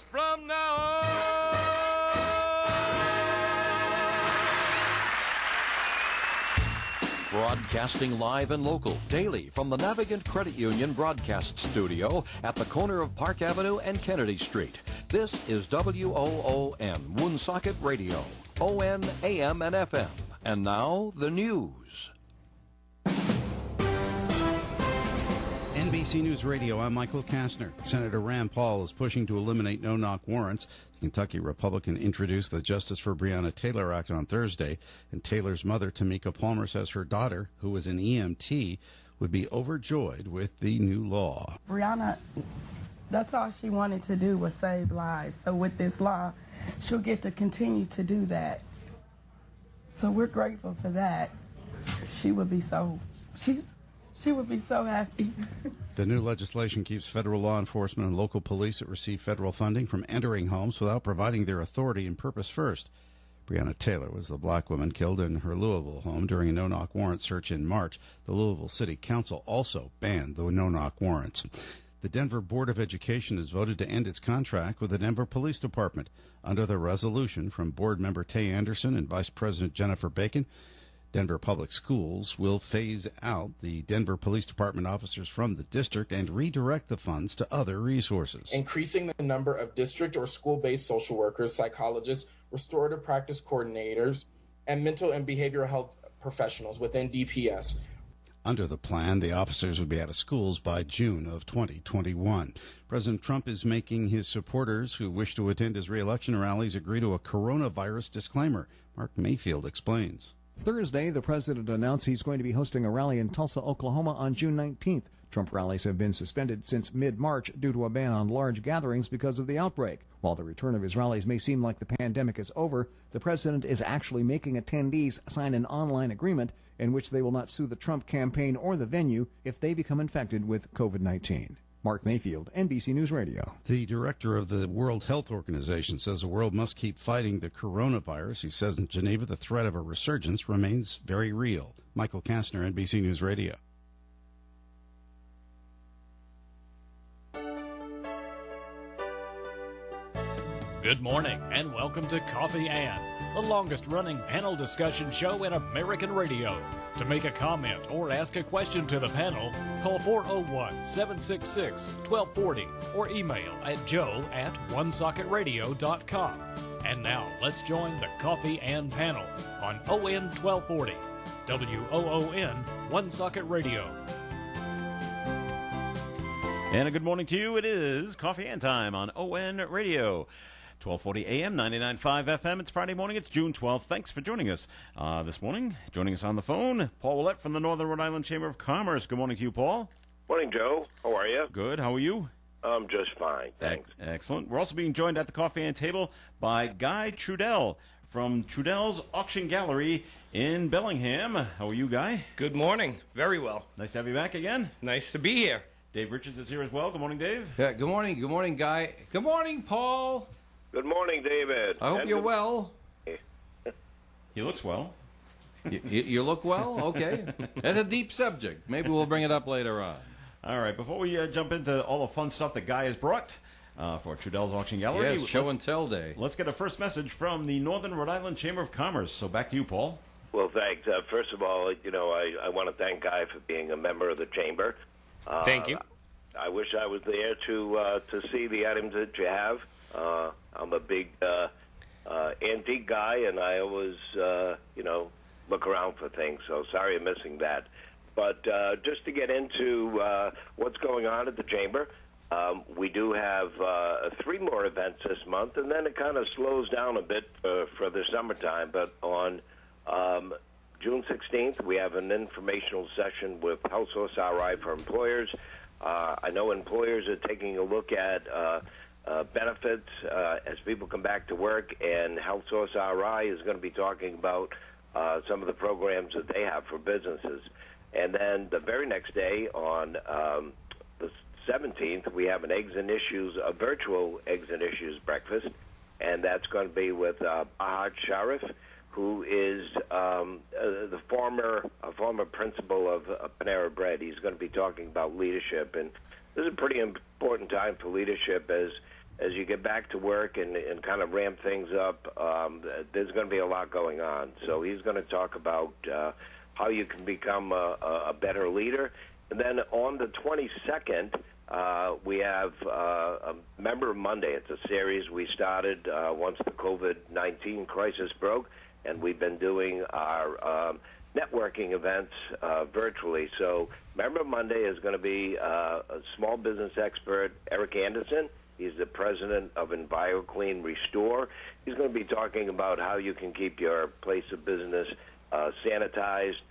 From now on. Broadcasting live and local daily from the Navigant Credit Union broadcast studio at the corner of Park Avenue and Kennedy Street. This is WOON Woonsocket Radio, ON, AM, and FM. And now, the news. NBC News Radio, I'm Michael Kastner. Senator Rand Paul is pushing to eliminate no-knock warrants. The Kentucky Republican introduced the Justice for Breonna Taylor Act on Thursday, and Taylor's mother, Tamika Palmer, says her daughter, who is an EMT, would be overjoyed with the new law. Breonna, that's all she wanted to do was save lives. So with this law, she'll get to continue to do that. So we're grateful for that. She would be so happy. The new legislation keeps federal law enforcement and local police that receive federal funding from entering homes without providing their authority and purpose first. Breonna Taylor was the black woman killed in her Louisville home during a no-knock warrant search in March. The Louisville City Council also banned the no-knock warrants. The Denver Board of Education has voted to end its contract with the Denver Police Department. Under the resolution from board member Tay Anderson and Vice President Jennifer Bacon, Denver Public Schools will phase out the Denver Police Department officers from the district and redirect the funds to other resources. Increasing the number of district or school-based social workers, psychologists, restorative practice coordinators, and mental and behavioral health professionals within DPS. Under the plan, the officers would be out of schools by June of 2021. President Trump is making his supporters who wish to attend his re-election rallies agree to a coronavirus disclaimer. Mark Mayfield explains. Thursday, the president announced he's going to be hosting a rally in Tulsa, Oklahoma on June 19th. Trump rallies have been suspended since mid-March due to a ban on large gatherings because of the outbreak. While the return of his rallies may seem like the pandemic is over, the president is actually making attendees sign an online agreement in which they will not sue the Trump campaign or the venue if they become infected with COVID-19. Mark Mayfield, NBC News Radio. The director of the World Health Organization says the world must keep fighting the coronavirus. He says in Geneva the threat of a resurgence remains very real. Michael Kastner, NBC News Radio. Good morning and welcome to Coffee and, the longest-running panel discussion show in American radio. To make a comment or ask a question to the panel, call 401-766-1240 or email at joe@onesocketradio.com. And now let's join the Coffee and panel on ON 1240, WOON One Socket Radio. And a good morning to you. It is Coffee and Time on ON Radio. 1240 AM, 99.5 FM. It's Friday morning. It's June 12th. Thanks for joining us this morning. Joining us on the phone, Paul Willett from the Northern Rhode Island Chamber of Commerce. Good morning to you, Paul. Morning, Joe. How are you? Good. How are you? I'm just fine, thanks. Excellent. We're also being joined at the Coffee and Table by Guy Trudell from Trudell's Auction Gallery in Bellingham. How are you, Guy? Good morning. Very well. Nice to have you back again. Nice to be here. Dave Richards is here as well. Good morning, Dave. Yeah, good morning. Good morning, Guy. Good morning, Paul. Good morning, David. I hope you're well. He looks well. You look well? Okay. That's a deep subject. Maybe we'll bring it up later on. All right. Before we jump into all the fun stuff that Guy has brought for Trudell's Auction Gallery. Yes, show and tell day. Let's get a first message from the Northern Rhode Island Chamber of Commerce. So back to you, Paul. Well, thanks. First of all, I want to thank Guy for being a member of the Chamber. Thank you. I wish I was there to see the items that you have. I'm a big antique guy, and I always, look around for things. So sorry I'm missing that. But just to get into what's going on at the Chamber, we do have 3 more events this month, and then it kind of slows down a bit for the summertime. But on June 16th, we have an informational session with Health Source RI for employers. I know employers are taking a look at benefits as people come back to work, and Health Source RI is going to be talking about some of the programs that they have for businesses. And then the very next day, on the 17th, we have a virtual Eggs and Issues breakfast, and that's going to be with Ahad Sharif, who is a former principal of Panera Bread. He's going to be talking about leadership, and this is a pretty important time for leadership as as you get back to work and kind of ramp things up, there's going to be a lot going on. So he's going to talk about how you can become a better leader. And then on the 22nd, we have a Member Monday. It's a series we started once the COVID-19 crisis broke, and we've been doing our networking events virtually. So Member Monday is going to be a small business expert, Eric Anderson. He's the president of EnviroClean Restore. He's going to be talking about how you can keep your place of business sanitized.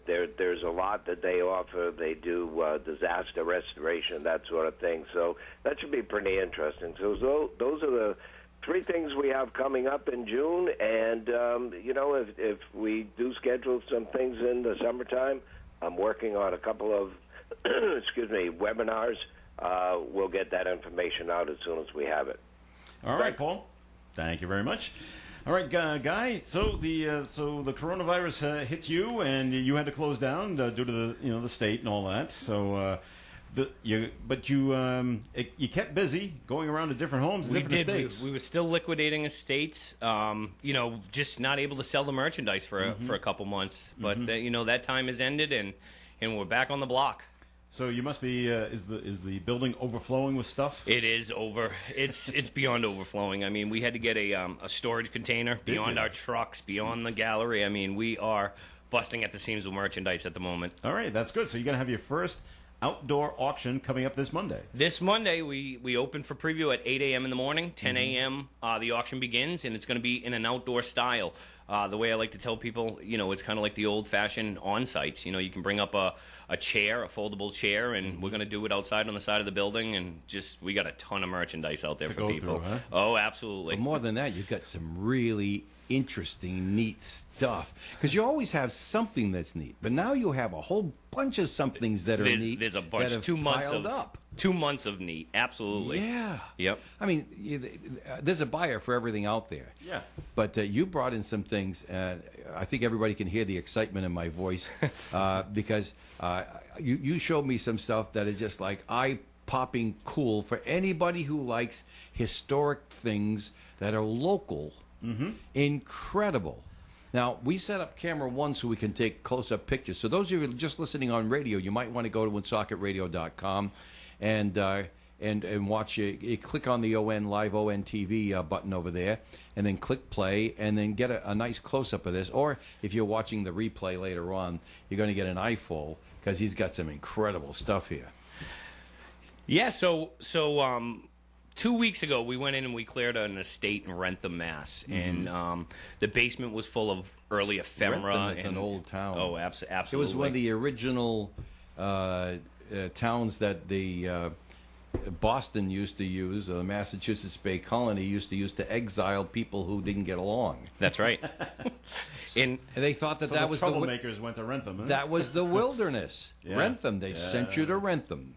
There's a lot that they offer. They do disaster restoration, that sort of thing. So that should be pretty interesting. So those are the three things we have coming up in June. And, if we do schedule some things in the summertime, I'm working on a couple of, webinars. We'll get that information out as soon as we have it. All right, Paul. Thank you very much. All right, Guy. So the coronavirus hits you, and you had to close down due to the state and all that. So, you kept busy going around to different homes, different estates. We were still liquidating estates. Just not able to sell the merchandise for a couple months. But that time has ended, and we're back on the block. So you must be is the building overflowing with stuff? It is over. It's beyond overflowing. I mean, we had to get a storage container beyond our trucks, beyond the gallery. I mean, we are busting at the seams with merchandise at the moment. All right, that's good. So you're gonna have your first outdoor auction coming up this Monday. This Monday, we open for preview at 8 a.m. in the morning. 10 a.m. The auction begins, and it's going to be in an outdoor style. The way I like to tell people, it's kind of like the old-fashioned on-sites. You can bring up a chair, a foldable chair, and we're going to do it outside on the side of the building, and we got a ton of merchandise out there for people. Through, huh? Oh, absolutely. But more than that, you've got some really interesting, neat stuff. Because you always have something that's neat, but now you have a whole bunch of somethings that are neat. There's a bunch. That have 2 months piled up. 2 months of neat. Absolutely. Yeah. Yep. I mean, there's a buyer for everything out there. Yeah. But you brought in some things. I think everybody can hear the excitement in my voice because you showed me some stuff that is just like eye-popping cool for anybody who likes historic things that are local. Mm-hmm. Incredible. Now, we set up camera one so we can take close-up pictures. So those of you just listening on radio, you might want to go to wonsocketradio.com and watch it. You click on the Live ON TV button over there, and then click play, and then get a nice close-up of this. Or if you're watching the replay later on, you're going to get an eyeful because he's got some incredible stuff here. Yeah, so 2 weeks ago, we went in and we cleared an estate in Rentham, Mass. Mm-hmm. And the basement was full of early ephemera. Rentham is an old town. Oh, absolutely. It was one of the original towns that the Boston used to use, the Massachusetts Bay Colony used to use to exile people who didn't get along. That's right. And they thought that was the troublemakers went to Rentham. Huh? That was the wilderness. Yeah. Rentham. They sent you to Rentham.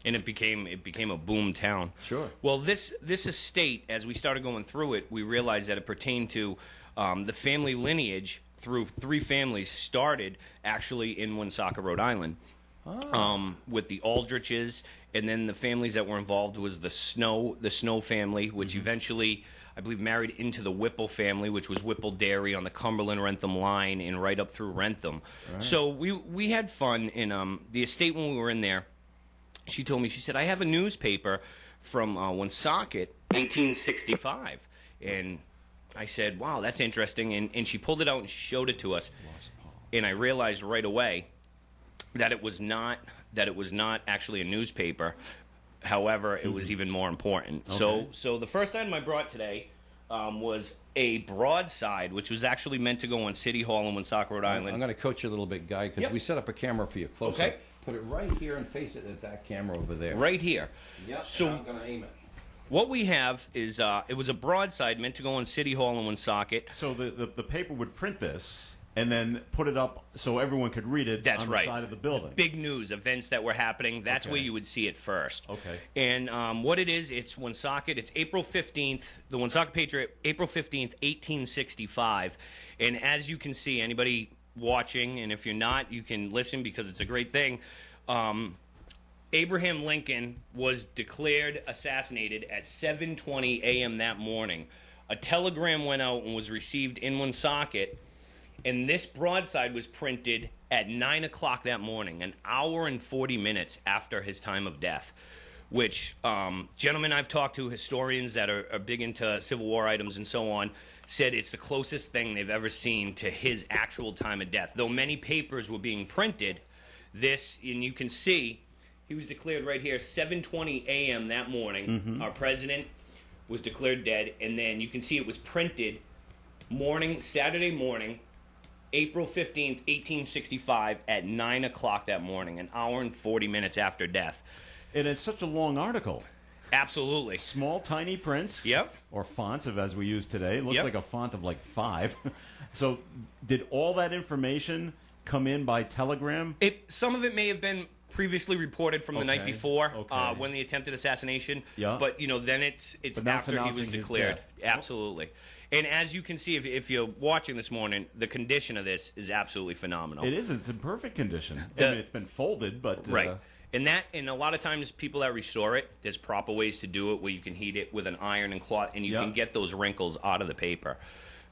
And it became a boom town. Sure. Well, this estate, as we started going through it, we realized that it pertained to the family lineage through 3 families started actually in Woonsocket, Rhode Island, with the Aldriches, and then the families that were involved was the Snow family, which eventually, I believe, married into the Whipple family, which was Whipple Dairy on the Cumberland-Rentham line and right up through Rentham. Right. So we had fun in the estate when we were in there. She told me, she said, I have a newspaper from Woonsocket, 1865. And I said, wow, that's interesting. And she pulled it out and she showed it to us. And I realized right away that it was not actually a newspaper. However, it was even more important. Okay. So the first item I brought today was a broadside, which was actually meant to go on City Hall in Woonsocket, Rhode Island. I'm going to coach you a little bit, Guy, because we set up a camera for you close Okay. up. Put it right here and face it at that camera over there. Right here. Yep, so I'm going to aim it. What we have is it was a broadside meant to go on City Hall in Woonsocket. So the paper would print this and then put it up so everyone could read it That's on right. the side of the building. Big news, events that were happening. That's where you would see it first. Okay. And what it is, it's Woonsocket. It's April 15th, the Woonsocket Patriot, April 15th, 1865. And as you can see, anybody watching, and if you're not, you can listen because it's a great thing. Abraham Lincoln was declared assassinated at 7:20 a.m. that morning. A telegram went out and was received in Woonsocket, and this broadside was printed at 9 o'clock that morning, an hour and 40 minutes after his time of death, which gentlemen I've talked to, historians that are big into Civil War items and so on, said it's the closest thing they've ever seen to his actual time of death. Though many papers were being printed, this, and you can see, he was declared right here, 7:20 a.m. that morning. Our president was declared dead, and then you can see it was printed Saturday morning, April 15th, 1865, at 9 o'clock that morning, an hour and 40 minutes after death. And it's such a long article. Absolutely. Small, tiny prints. Yep. Or fonts, as we use today. It looks Yep. like a font of like 5. So did all that information come in by telegram? Some of it may have been previously reported from the night before when the attempted assassination. Yeah. But, then it's after he was declared. Absolutely. And as you can see, if you're watching this morning, the condition of this is absolutely phenomenal. It is. It's in perfect condition. I mean, it's been folded, but... Right. And a lot of times people that restore it, there's proper ways to do it where you can heat it with an iron and cloth, and you can get those wrinkles out of the paper.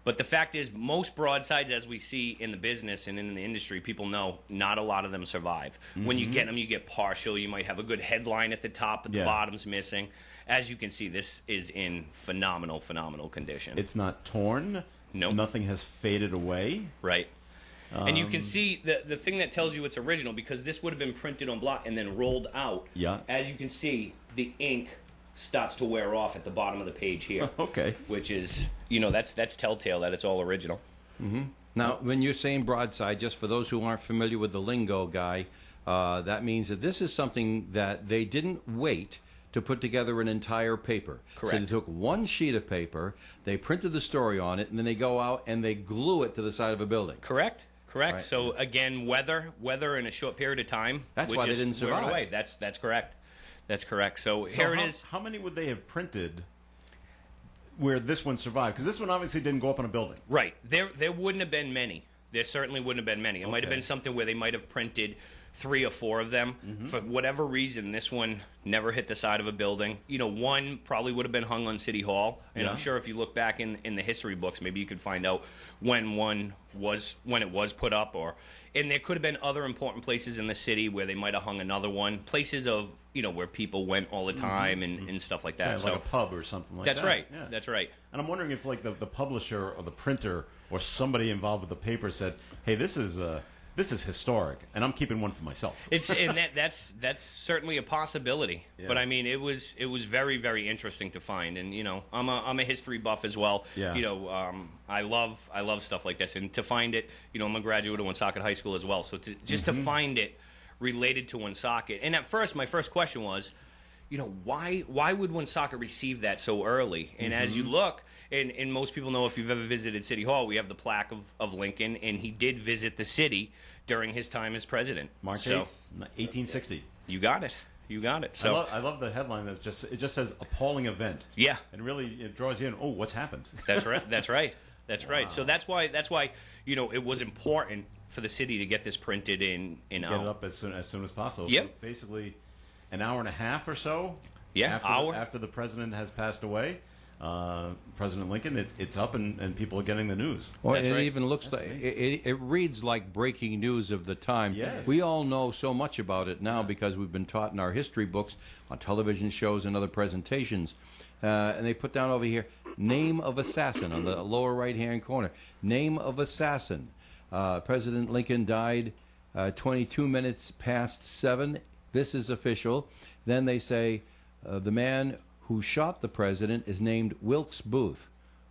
But the fact is, most broadsides, as we see in the business and in the industry, people know not a lot of them survive. When you get them, you get partial. You might have a good headline at the top, but the bottom's missing. As you can see, this is in phenomenal, phenomenal condition. It's not torn. Nope. Nothing has faded away. Right. And you can see the thing that tells you it's original, because this would have been printed on block and then rolled out. Yeah. As you can see, the ink starts to wear off at the bottom of the page here. Okay. Which is, that's telltale that it's all original. Now, when you're saying broadside, just for those who aren't familiar with the lingo, Guy, that means that this is something that they didn't wait to put together an entire paper. Correct. So they took one sheet of paper, they printed the story on it, and then they go out and they glue it to the side of a building. Correct. Right. So again, weather in a short period of time. That's why they didn't survive. Away. That's correct. That's correct. So here it is. How many would they have printed where this one survived? Because this one obviously didn't go up in a building. Right. There wouldn't have been many. There certainly wouldn't have been many. It might have been something where they might have printed 3 or 4 of them. For whatever reason, this one never hit the side of a building. One probably would have been hung on City Hall. And I'm sure if you look back in the history books, maybe you could find out when it was put up. And there could have been other important places in the city where they might have hung another one. Places of, where people went all the time and stuff like that. Like a pub or something like that. That's right. Yeah. That's right. And I'm wondering if like the publisher or the printer or somebody involved with the paper said, hey, this is historic, and I'm keeping one for myself. That's certainly a possibility. Yeah. But I mean, it was very, very interesting to find, and I'm a history buff as well. Yeah. I love stuff like this, and to find it, I'm a graduate of Woonsocket High School as well. So to find it related to Woonsocket, and at first my first question was, why would Woonsocket receive that so early? And as you look, and most people know if you've ever visited City Hall, we have the plaque of Lincoln, and he did visit the city during his time as president. March 8th, 1860. You got it. So I love the headline. It just says appalling event. Yeah. And really it draws you in. Oh, what's happened? That's right. That's right. So that's why it was important for the city to get this printed in Get it up as soon as possible. Yep. Basically, an hour and a half or so. Yeah. After the president has passed away. President Lincoln, it's up and people are getting the news. Well, That's it right. even looks like it reads like breaking news of the time. Yes. We all know so much about it now because we've been taught in our history books, on television shows, and other presentations. And they put down over here, name of assassin on the lower right-hand corner. Name of assassin. President Lincoln died 22 minutes past 7. This is official. Then they say the man who shot the president is named Wilkes Booth.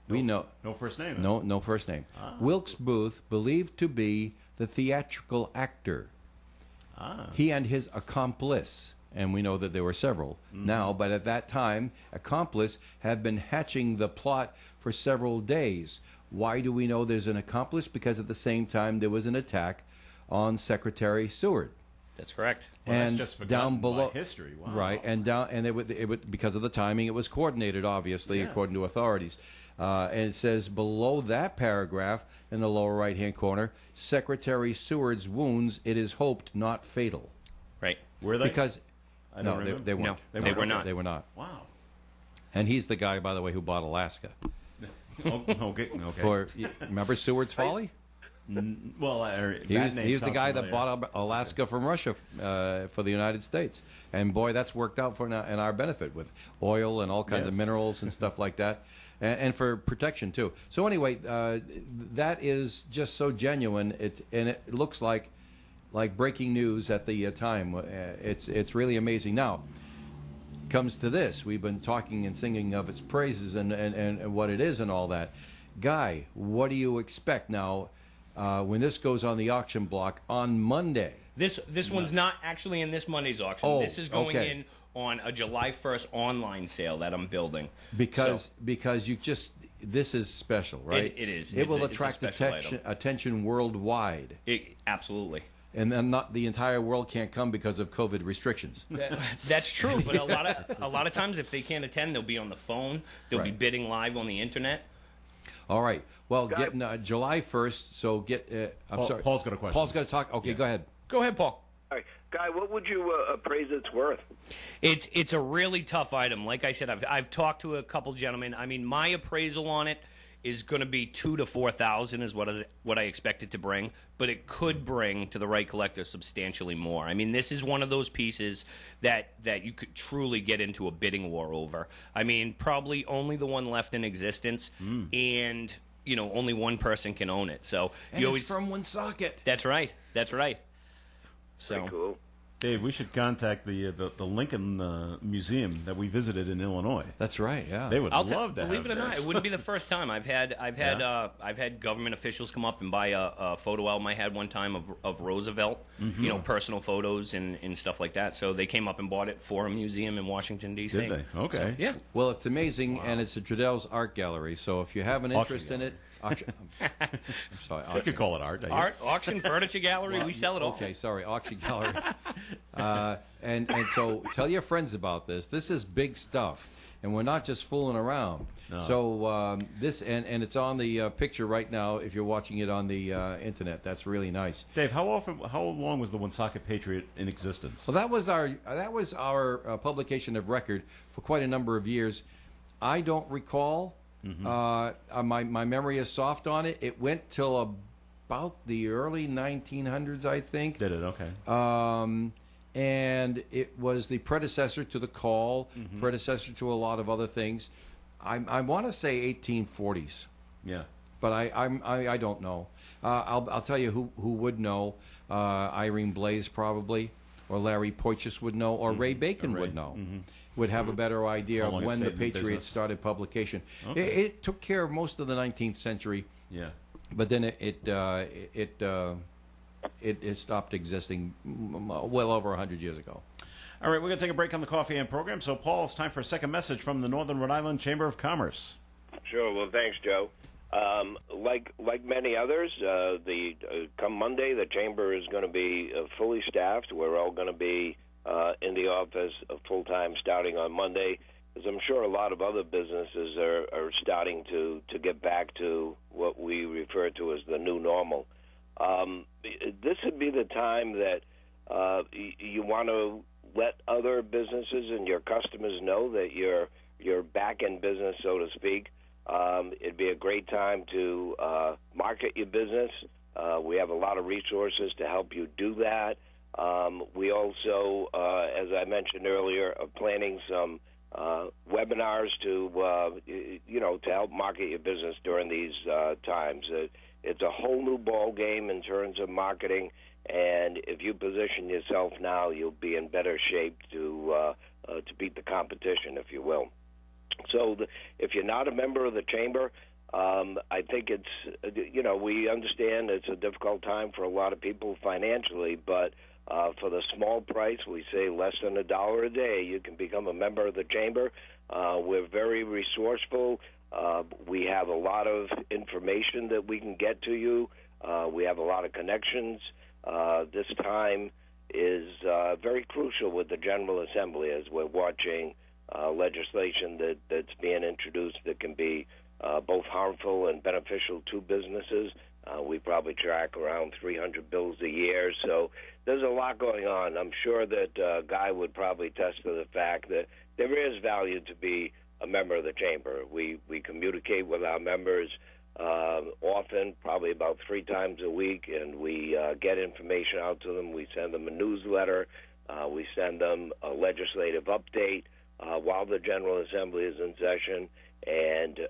We know No first name. no first name. Wilkes Booth, believed to be the theatrical actor. He and his accomplice, and we know that there were several now, but at that time, accomplice had been hatching the plot for several days. Why do we know there's an accomplice? Because at the same time there was an attack on Secretary Seward. That's correct. Well, and that's just down below by history. Wow. Right, and down, and it would because of the timing, it was coordinated, obviously, according to authorities. And it says below that paragraph in the lower right-hand corner, Secretary Seward's wounds, it is hoped, not fatal. Right. Were they? Because I don't remember. They weren't. No, they were not. They were not. Wow. And he's the guy, by the way, who bought Alaska. Okay. Remember Seward's Folly? Well, He was the guy that bought Alaska from Russia for the United States. And boy, that's worked out in our benefit with oil and all kinds of minerals and stuff like that. And for protection, too. So anyway, that is just so genuine. And it looks like breaking news at the time. It's really amazing. Now, comes to this. We've been talking and singing of its praises and what it is and all that. Guy, what do you expect now when this goes on the auction block on Monday? This one's not actually in this Monday's auction. Oh, this is going in on a July 1st online sale that I'm building. Because you just, this is special, right? It is. It will attract attention worldwide. Absolutely. And then not the entire world can't come because of COVID restrictions. That's true, but a lot of times if they can't attend, they'll be on the phone. They'll be bidding live on the internet. All right. Well, getting July 1st. So I'm sorry. Paul's got a question. Paul's got to talk. Okay, go ahead. Go ahead, Paul. All right. Guy, what would you appraise its worth? It's a really tough item. Like I said, I've talked to a couple gentlemen. I mean, my appraisal on it is going to be $2,000 to $4,000 is what I expect it to bring, but it could bring to the right collector substantially more. I mean, this is one of those pieces that you could truly get into a bidding war over. I mean, probably only the one left in existence, and only one person can own it. So it's from Woonsocket. That's right. So pretty cool. Dave, we should contact the Lincoln Museum that we visited in Illinois. That's right. Yeah, they would love to. Believe it or not, it wouldn't be the first time. I've had government officials come up and buy a photo album I had one time of Roosevelt, personal photos and stuff like that. So they came up and bought it for a museum in Washington D.C. Did they? Okay. So, yeah. Well, it's amazing, and it's at Trudell's Art Gallery. So if you have an interest in it. I'm sorry. You could call it art. I guess. Auction, furniture gallery. We sell it all. Okay, sorry, auction gallery. And so tell your friends about this. This is big stuff, and we're not just fooling around. No. So this and it's on the picture right now. If you're watching it on the internet, that's really nice. Dave, how long was the Woonsocket Patriot in existence? Well, that was our publication of record for quite a number of years. I don't recall. My memory is soft on it. It went till about the early 1900s, I think. Did it? Okay. And it was the predecessor to the Call, predecessor to a lot of other things. I want to say 1840s. Yeah. But I don't know. I'll tell you who would know. Irene Blaze probably, or Larry Poitras would know, or Ray Bacon would know. Would have a better idea of when the Patriots started publication. Okay. It took care of most of the 19th century. Yeah. But then it stopped existing well over 100 years ago. All right, we're going to take a break on the Coffee and program. So, Paul, it's time for a second message from the Northern Rhode Island Chamber of Commerce. Sure. Well, thanks, Joe. Like many others, come Monday, the chamber is going to be fully staffed. We're all going to be in the office full time starting on Monday, as I'm sure a lot of other businesses are starting to get back to what we refer to as the new normal. This would be the time that you want to let other businesses and your customers know that you're back in business, so to speak. It'd be a great time to market your business. We have a lot of resources to help you do that. We also, as I mentioned earlier, are planning some webinars to help market your business during these times. It's a whole new ball game in terms of marketing, and if you position yourself now, you'll be in better shape to beat the competition, if you will. So if you're not a member of the chamber, I think it's, we understand it's a difficult time for a lot of people financially, but for the small price, we say less than $1 a day, you can become a member of the chamber. We're very resourceful. We have a lot of information that we can get to you. We have a lot of connections. This time is very crucial with the General Assembly as we're watching legislation that's being introduced that can be both harmful and beneficial to businesses. We probably track around 300 bills a year, so there's a lot going on. I'm sure that Guy would probably attest to the fact that there is value to be a member of the Chamber. We communicate with our members often, probably about 3 times a week, and we get information out to them. We send them a newsletter. We send them a legislative update while the General Assembly is in session, and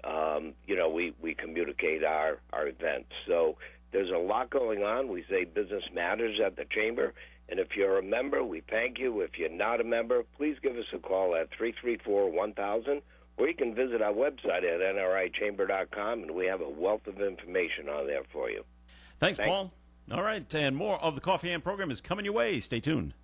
we communicate our events. So there's a lot going on. We say business matters at the Chamber, and if you're a member, we thank you. If you're not a member, please give us a call at 334-1000, or you can visit our website at nrichamber.com, and we have a wealth of information on there for you. Thanks, Paul. All right, and more of the Coffee and program is coming your way. Stay tuned.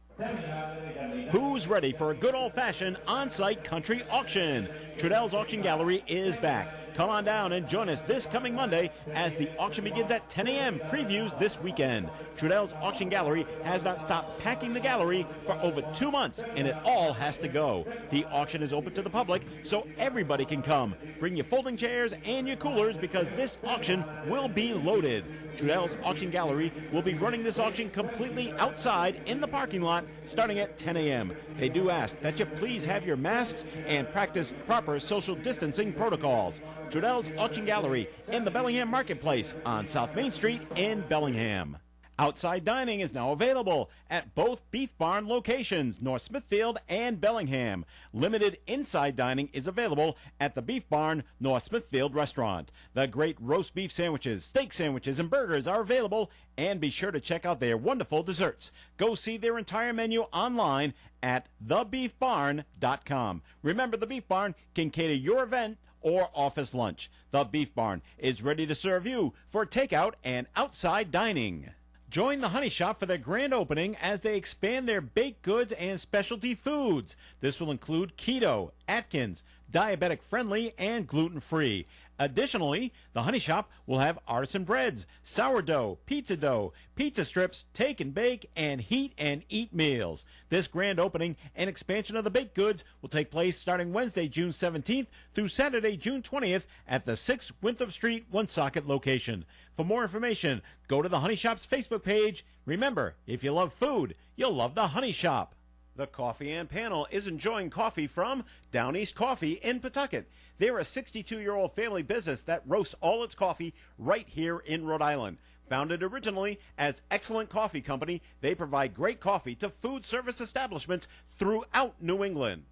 Who's ready for a good old-fashioned on-site country auction? Trudell's Auction Gallery is back. Come on down and join us this coming Monday as the auction begins at 10 a.m. Previews this weekend. Trudell's Auction Gallery has not stopped packing the gallery for over 2 months, and it all has to go. The auction is open to the public, so everybody can come. Bring your folding chairs and your coolers because this auction will be loaded. Trudell's Auction Gallery will be running this auction completely outside in the parking lot starting at 10 a.m. They do ask that you please have your masks and practice proper social distancing protocols. Trudell's Auction Gallery in the Bellingham Marketplace on South Main Street in Bellingham. Outside dining is now available at both Beef Barn locations, North Smithfield and Bellingham. Limited inside dining is available at the Beef Barn North Smithfield restaurant. The great roast beef sandwiches, steak sandwiches, and burgers are available, and be sure to check out their wonderful desserts. Go see their entire menu online at thebeefbarn.com. Remember, the Beef Barn can cater your event or office lunch. The Beef Barn is ready to serve you for takeout and outside dining. Join the Honey Shop for their grand opening as they expand their baked goods and specialty foods. This will include keto, Atkins, diabetic friendly, and gluten-free. Additionally, the Honey Shop will have artisan breads, sourdough, pizza strips, take and bake, and heat and eat meals. This grand opening and expansion of the baked goods will take place starting Wednesday, June 17th through Saturday, June 20th at the 6 Winthrop Street, Woonsocket location. For more information, go to the Honey Shop's Facebook page. Remember, if you love food, you'll love the Honey Shop. The Coffee and Panel is enjoying coffee from Down East Coffee in Pawtucket. They're a 62-year-old family business that roasts all its coffee right here in Rhode Island. Founded originally as Excellent Coffee Company, they provide great coffee to food service establishments throughout New England.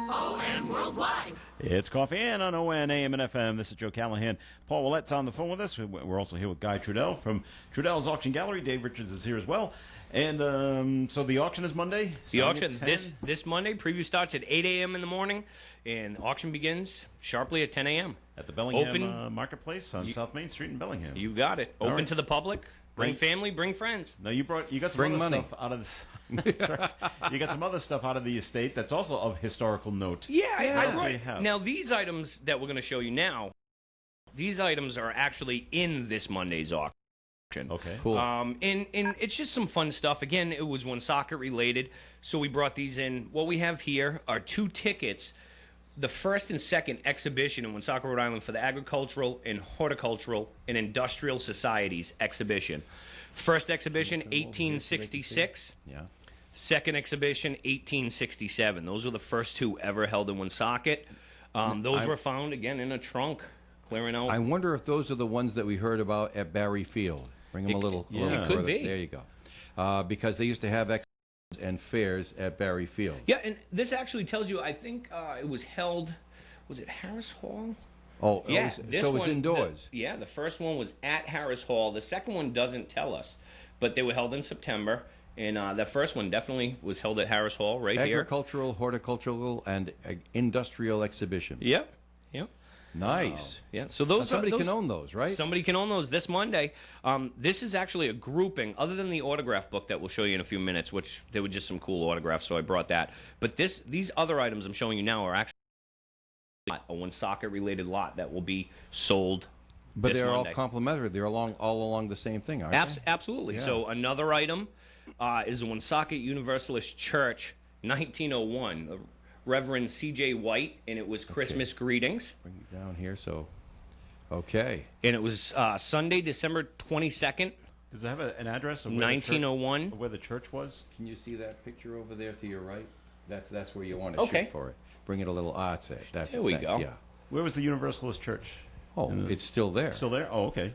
ON Worldwide. It's Coffee and on ON AM and FM. This is Joe Callahan. Paul Willette's on the phone with us. We're also here with Guy Trudell from Trudell's Auction Gallery. Dave Richards is here as well. And so the auction is Monday? The auction this Monday. Preview starts at 8 a.m. in the morning, and auction begins sharply at 10 a.m. At the Bellingham Marketplace on South Main Street in Bellingham. You got it. Open to the public. Bring family, bring friends. Now you got some other stuff out of this. That's right. You got some other stuff out of the estate that's also of historical note. Yeah, I brought. Now these items that we're going to show you now, these items are actually in this Monday's auction. Okay, cool. And it's just some fun stuff. Again, it was Woonsocket related, so we brought these in. What we have here are 2 tickets. The first and second exhibition in Woonsocket, Rhode Island for the Agricultural and Horticultural and Industrial Societies exhibition. First exhibition, 1866. Yeah. Second exhibition, 1867. Those were the first 2 ever held in Woonsocket. Those were found, again, in a trunk, clearing out. I wonder if those are the ones that we heard about at Barry Field. Bring them a little it further. could be. There you go. Because they used to have and fairs at Barry Field. Yeah, and this actually tells you, I think it was held, was it Harris Hall? Oh, yeah. So it was indoors. The first one was at Harris Hall. The second one doesn't tell us, but they were held in September. And the first one definitely was held at Harris Hall right here. Agricultural, Horticultural, and Industrial Exhibition. Yep. Nice. Yeah. So those somebody can own those, right? Somebody can own those this Monday. This is actually a grouping, other than the autograph book that we'll show you in a few minutes, which there were just some cool autographs, so I brought that. But these other items I'm showing you now are actually a Woonsocket-related lot that will be sold. But this they're Monday. all complementary. They're all along the same thing, aren't they? Absolutely. Yeah. So another item is the Woonsocket Universalist Church, 1901. Reverend C.J. White, and it was Christmas greetings. down here. So, okay. And it was Sunday, December 22nd, Does it have an address of where 1901. where the church was? Can you see that picture over there to your right? That's where you want to Okay. shoot for it. Bring it a little. That's it. That's There we that's- go. Yeah. Where was the Universalist church? Oh, it's still there. Still there? Oh, okay.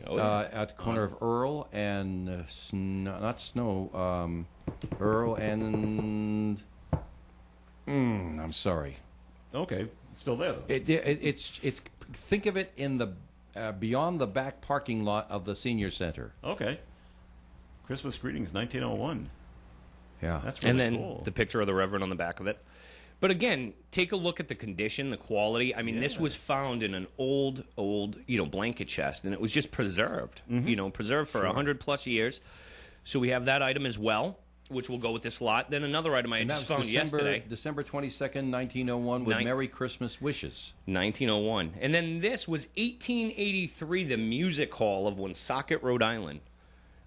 At the corner of Earl and not Snow. Earl and I'm sorry. Okay. It's still there, though. It's think of it in the beyond the back parking lot of the senior center. Okay. Christmas greetings, 1901. Yeah. That's really And then cool. the picture of the Reverend on the back of it. But again, take a look at the condition, the quality. I mean, this was found in an old, blanket chest, and it was just preserved. Preserved for 100+ years. So we have that item as well, which will go with this lot. Then another item I And that just was found yesterday. December 22nd, 1901, with Merry Christmas wishes. 1901. And then this was 1883, the Music Hall of Woonsocket, Rhode Island,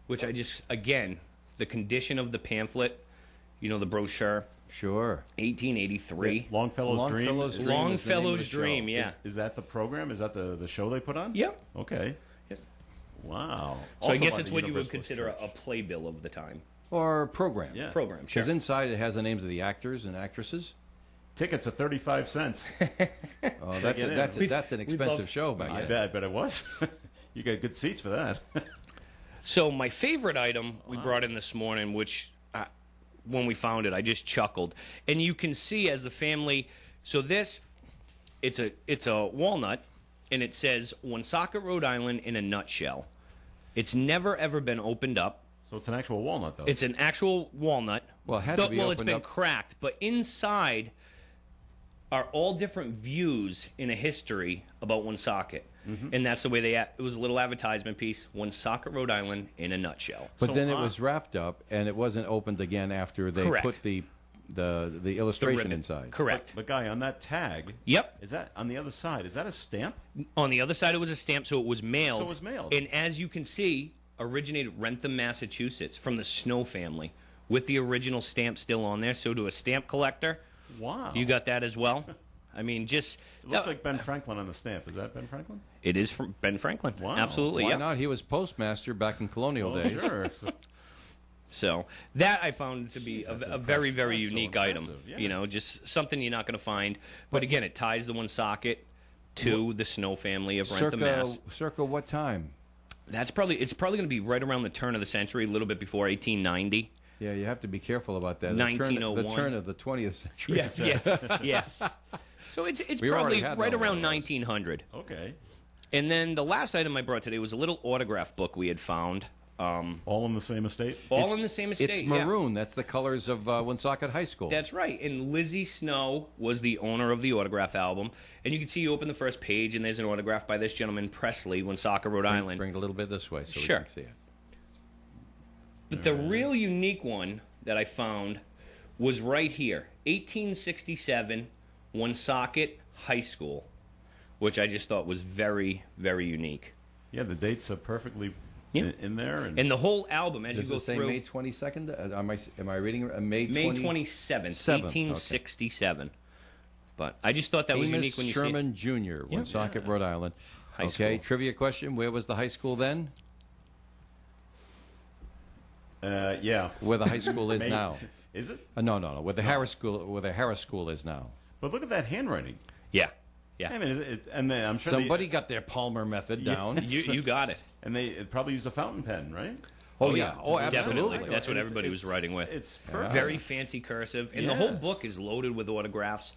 which I just, again, the condition of the pamphlet, the brochure. Sure. 1883. Longfellow's Dream. Longfellow's Dream. Longfellow's Dream, yeah. Is that the program? Is that the show they put on? Yep. Okay. Yes. Wow. So I Also guess by it's the what you would Universalist consider Church. a playbill of the time. Or program. Yeah. Program, sure. Because inside it has the names of the actors and actresses. Tickets at 35 cents. Oh, that's get in. that's an expensive show back I then. bet it was. You got good seats for that. So my favorite item we brought in this morning, which when we found it, I just chuckled. And you can see as the family, so this, it's a walnut, and it says Woonsocket, Rhode Island in a nutshell. It's never, ever been opened up. So it's an actual walnut, though. It's an actual walnut. Well, it had to be Well, it's opened been up. cracked, but inside are all different views in a history about Woonsocket. And that's the way it was a little advertisement piece, Woonsocket, Rhode Island in a nutshell. But So, then it was wrapped up, and it wasn't opened again after they Correct. put the illustration ribbon. inside. Correct. But Guy, on that tag, Yep. is that on the other side? Is that a stamp? On the other side, it was a stamp, so it was mailed. So it was mailed. And as you can see, originated Rentham, Massachusetts, from the Snow family, with the original stamp still on there. So to a stamp collector, Wow. you got that as well. I mean, just It looks like Ben Franklin on the stamp. Is that Ben Franklin? it is from Ben Franklin. Wow. Absolutely. Why Yep. not? He was postmaster back in colonial Oh, days. sure. So that I found to be Jeez, that's a very, impressive. very That's so unique item. impressive, yeah. Just something you're not going to find. But again, it ties the Woonsocket to the Snow family of Rentham, Mass. Circa what time? It's probably going to be right around the turn of the century, a little bit before 1890. Yeah, you have to be careful about that. 1901. The turn of the 20th century. Yeah. So it's We probably already had right one of around those. 1900. Okay. And then the last item I brought today was a little autograph book we had found. All in the same estate? All in the same estate. It's yeah. maroon. That's the colors of Woonsocket High School. That's right. And Lizzie Snow was the owner of the autograph album. And you can see you open the first page, and there's an autograph by this gentleman, Presley, Woonsocket, Rhode Island. Bring it a little bit this way so Sure. we can see it. But the real unique one that I found was right here, 1867, Woonsocket High School, which I just thought was very, very unique. Yeah, the dates are perfectly Yeah. in there. And the whole album, as Does you go it say through, May 22nd? Am I reading May 20? May 27th, 1867. But I just thought that was Amos unique when you Sherman Jr., Woonsocket, Rhode Island. High Okay, school. trivia question. Where was the high school then? Yeah. Where the high school is May- now. Is it? No. Where the Harris School is now. But look at that handwriting. see. Yeah. I mean, and then I'm sure Somebody got their Palmer method down. You got it. and they probably used a fountain pen, right? Oh, yeah. Oh, Definitely. absolutely. That's what everybody was writing with. It's perfect. Very fancy cursive. And the whole Yes. book is loaded with autographs,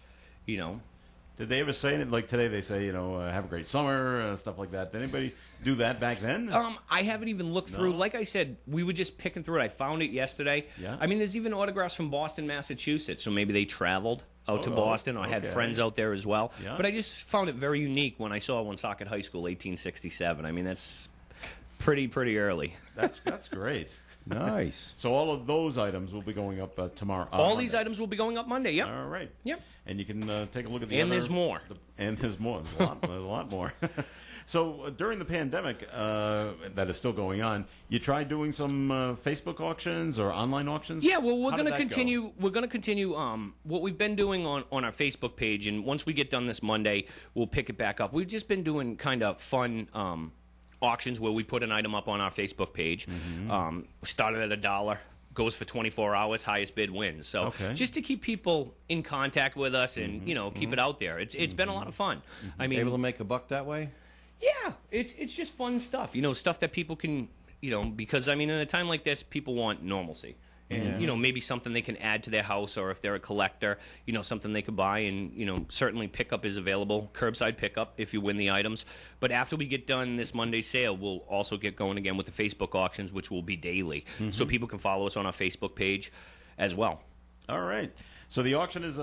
Did they ever say it like today? They say, have a great summer, stuff like that. Did anybody do that back then? I haven't even looked through. Like I said, we were just picking through it. I found it yesterday. Yeah. I mean, there's even autographs from Boston, Massachusetts. So maybe they traveled out to Oh, Boston or had okay. friends out there as well. Yeah. But I just found it very unique when I saw Woonsocket High School, 1867. I mean, that's pretty early. That's great. Nice. So all of those items will be going up tomorrow. All Monday. these items will be going up Monday. Yep. All right. Yep. And you can take a look at the And other, there's more. And there's more. There's a lot more. So during the pandemic that is still going on, you tried doing some Facebook auctions or online auctions? Yeah, well, we're How going did to that continue. go? We're going to continue what we've been doing on our Facebook page, and once we get done this Monday, we'll pick it back up. We've just been doing kind of fun auctions where we put an item up on our Facebook page. Started at $1. Goes for 24 hours, highest bid wins. So just to keep people in contact with us and keep it out there. It's been a lot of fun. I mean, Able to make a buck that way? yeah, it's just fun stuff. Stuff that people can because I mean, in a time like this, people want normalcy. And maybe something they can add to their house, or if they're a collector, something they could buy. And certainly pickup is available, curbside pickup if you win the items. But after we get done this Monday sale, we'll also get going again with the Facebook auctions, which will be daily, so people can follow us on our Facebook page as well. All right. So the auction is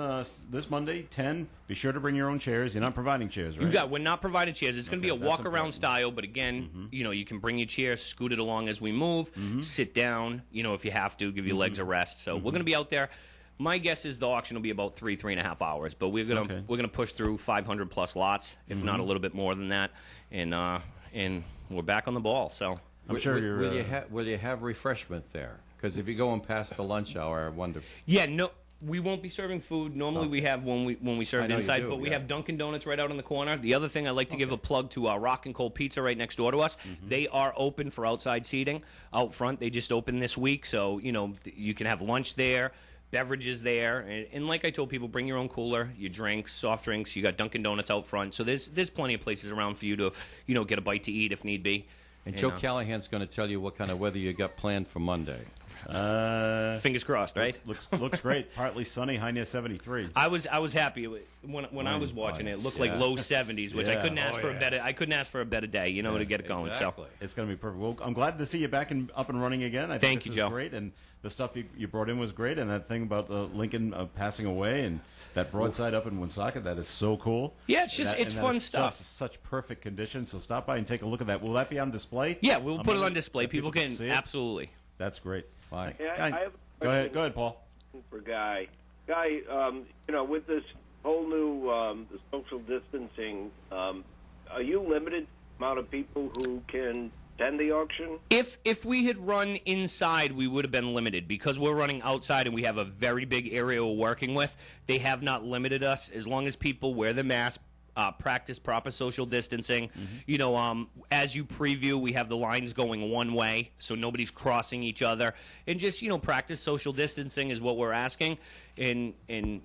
this Monday, 10. Be sure to bring your own chairs. You're not providing chairs, right? We're not providing chairs. It's going to be a walk-around style, but again, you can bring your chair, scoot it along as we move, sit down, if you have to, give your legs a rest. So we're going to be out there. My guess is the auction will be about 3.5 hours, but we're gonna push through 500 plus lots, if not a little bit more than that, and we're back on the ball. So I'm sure you're. Will you have refreshment there? Because if you're going past the lunch hour, I wonder. Yeah, no. We won't be serving food. Normally we have when we serve inside, but we have Dunkin' Donuts right out in the corner. The other thing I'd like to give a plug to Rock and Cold Pizza right next door to us. They are open for outside seating out front. They just opened this week, so you can have lunch there, beverages there, and like I told people, bring your own cooler, your drinks, soft drinks. You got Dunkin' Donuts out front, so there's plenty of places around for you to get a bite to eat if need be. And Joe Callahan's going to tell you what kind of weather you got planned for Monday. Fingers crossed, right? Looks great. Partly sunny, high near 73. I was happy when I was watching it. It looked like low 70s, which I couldn't ask for a better. I couldn't ask for a better day, to get it going. Exactly. So it's going to be perfect. Well, I'm glad to see you back up and running again. I think Thank this you, is Joe. Great, and the stuff you brought in was great, and that thing about Lincoln passing away and that broadside up in Woonsocket, that is so cool. Yeah, it's fun stuff. Just such perfect condition. So stop by and take a look at that. Will that be on display? Yeah, we'll put it on display. People can see it? Absolutely. That's great. Fine. Yeah, I have a Go question ahead, Paul. For Guy. Guy, with this whole new the social distancing, are you limited amount of people who can attend the auction? If we had run inside, we would have been limited. Because we're running outside and we have a very big area we're working with, they have not limited us. As long as people wear the mask, practice proper social distancing. As you preview, we have the lines going one way, so nobody's crossing each other. And just, practice social distancing is what we're asking. And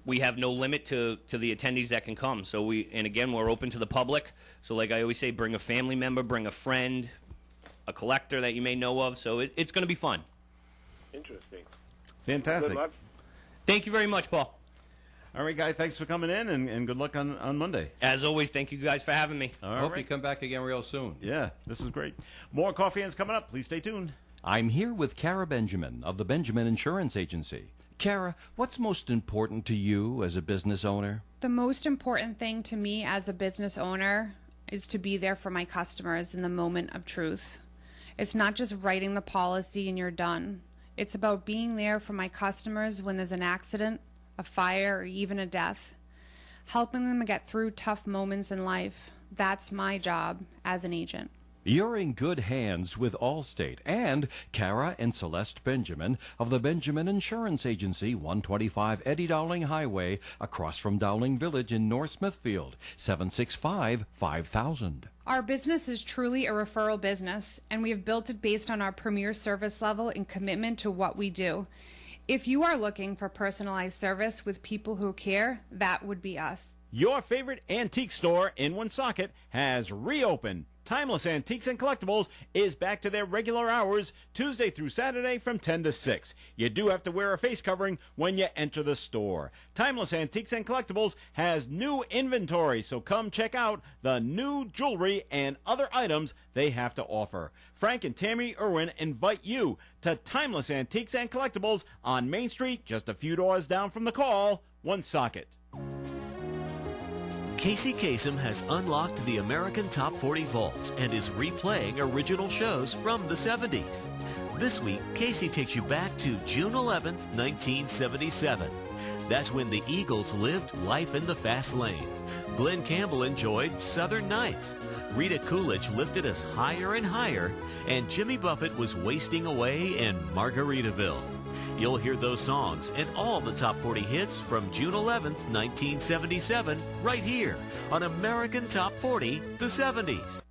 we have no limit to the attendees that can come. So again, we're open to the public. So like I always say, bring a family member, bring a friend, a collector that you may know of. So it's going to be fun. Interesting. Fantastic. Good luck. Thank you very much, Paul. All right, Guy, thanks for coming in, and good luck on Monday. As always, thank you guys for having me. I hope you come back again real soon. Yeah, this is great. More Coffee Ends coming up. Please stay tuned. I'm here with Kara Benjamin of the Benjamin Insurance Agency. Kara, what's most important to you as a business owner? The most important thing to me as a business owner is to be there for my customers in the moment of truth. It's not just writing the policy and you're done. It's about being there for my customers when there's an accident, a fire, or even a death. Helping them get through tough moments in life. That's my job as an agent. You're in good hands with Allstate and Kara and Celeste Benjamin of the Benjamin Insurance Agency, 125 Eddie Dowling Highway, across from Dowling Village in North Smithfield, 765-5000. Our business is truly a referral business, and we have built it based on our premier service level and commitment to what we do. If you are looking for personalized service with people who care, that would be us. Your favorite antique store in Woonsocket has reopened. Timeless Antiques and Collectibles is back to their regular hours, Tuesday through Saturday from 10 to 6. You do have to wear a face covering when you enter the store. Timeless Antiques and Collectibles has new inventory, so come check out the new jewelry and other items they have to offer. Frank and Tammy Irwin invite you to Timeless Antiques and Collectibles on Main Street, just a few doors down from the call, Woonsocket. Casey Kasem has unlocked the American Top 40 vaults and is replaying original shows from the 70s. This week, Casey takes you back to June 11th, 1977. That's when the Eagles lived life in the fast lane. Glenn Campbell enjoyed Southern Nights. Rita Coolidge lifted us higher and higher, and Jimmy Buffett was wasting away in Margaritaville. You'll hear those songs and all the top 40 hits from June 11th, 1977, right here on American Top 40, the 70s.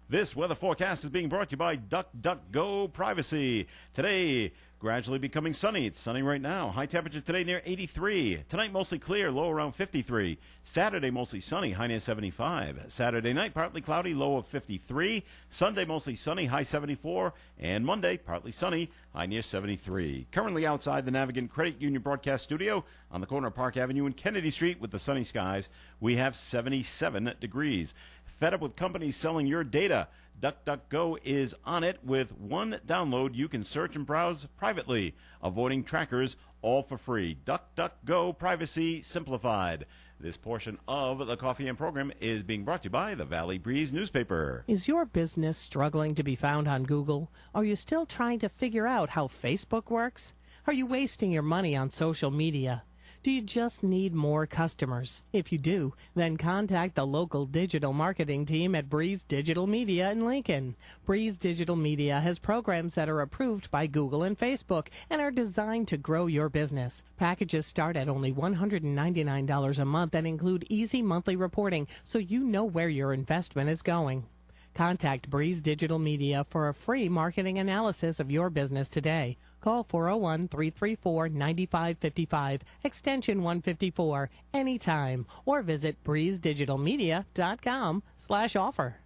This weather forecast is being brought to you by DuckDuckGo Privacy. Today, gradually becoming sunny. It's sunny right now. High temperature today near 83. Tonight, mostly clear, low around 53. Saturday, mostly sunny, high near 75. Saturday night, partly cloudy, low of 53. Sunday, mostly sunny, high 74. And Monday, partly sunny, high near 73. Currently outside the Navigant Credit Union broadcast studio on the corner of Park Avenue and Kennedy Street with the sunny skies, we have 77 degrees. Fed up with companies selling your data? DuckDuckGo is on it. With one download, you can search and browse privately, avoiding trackers, all for free. DuckDuckGo Privacy Simplified. This portion of the Coffee and program is being brought to you by the Valley Breeze newspaper. Is your business struggling to be found on Google? Are you still trying to figure out how Facebook works? Are you wasting your money on social media? Do you just need more customers? If you do, then contact the local digital marketing team at Breeze Digital Media in Lincoln. Breeze Digital Media has programs that are approved by Google and Facebook and are designed to grow your business. Packages start at only $199 a month and include easy monthly reporting so you know where your investment is going. Contact Breeze Digital Media for a free marketing analysis of your business today. Call 401-334-9555, extension 154, anytime, or visit breezedigitalmedia.com/offer.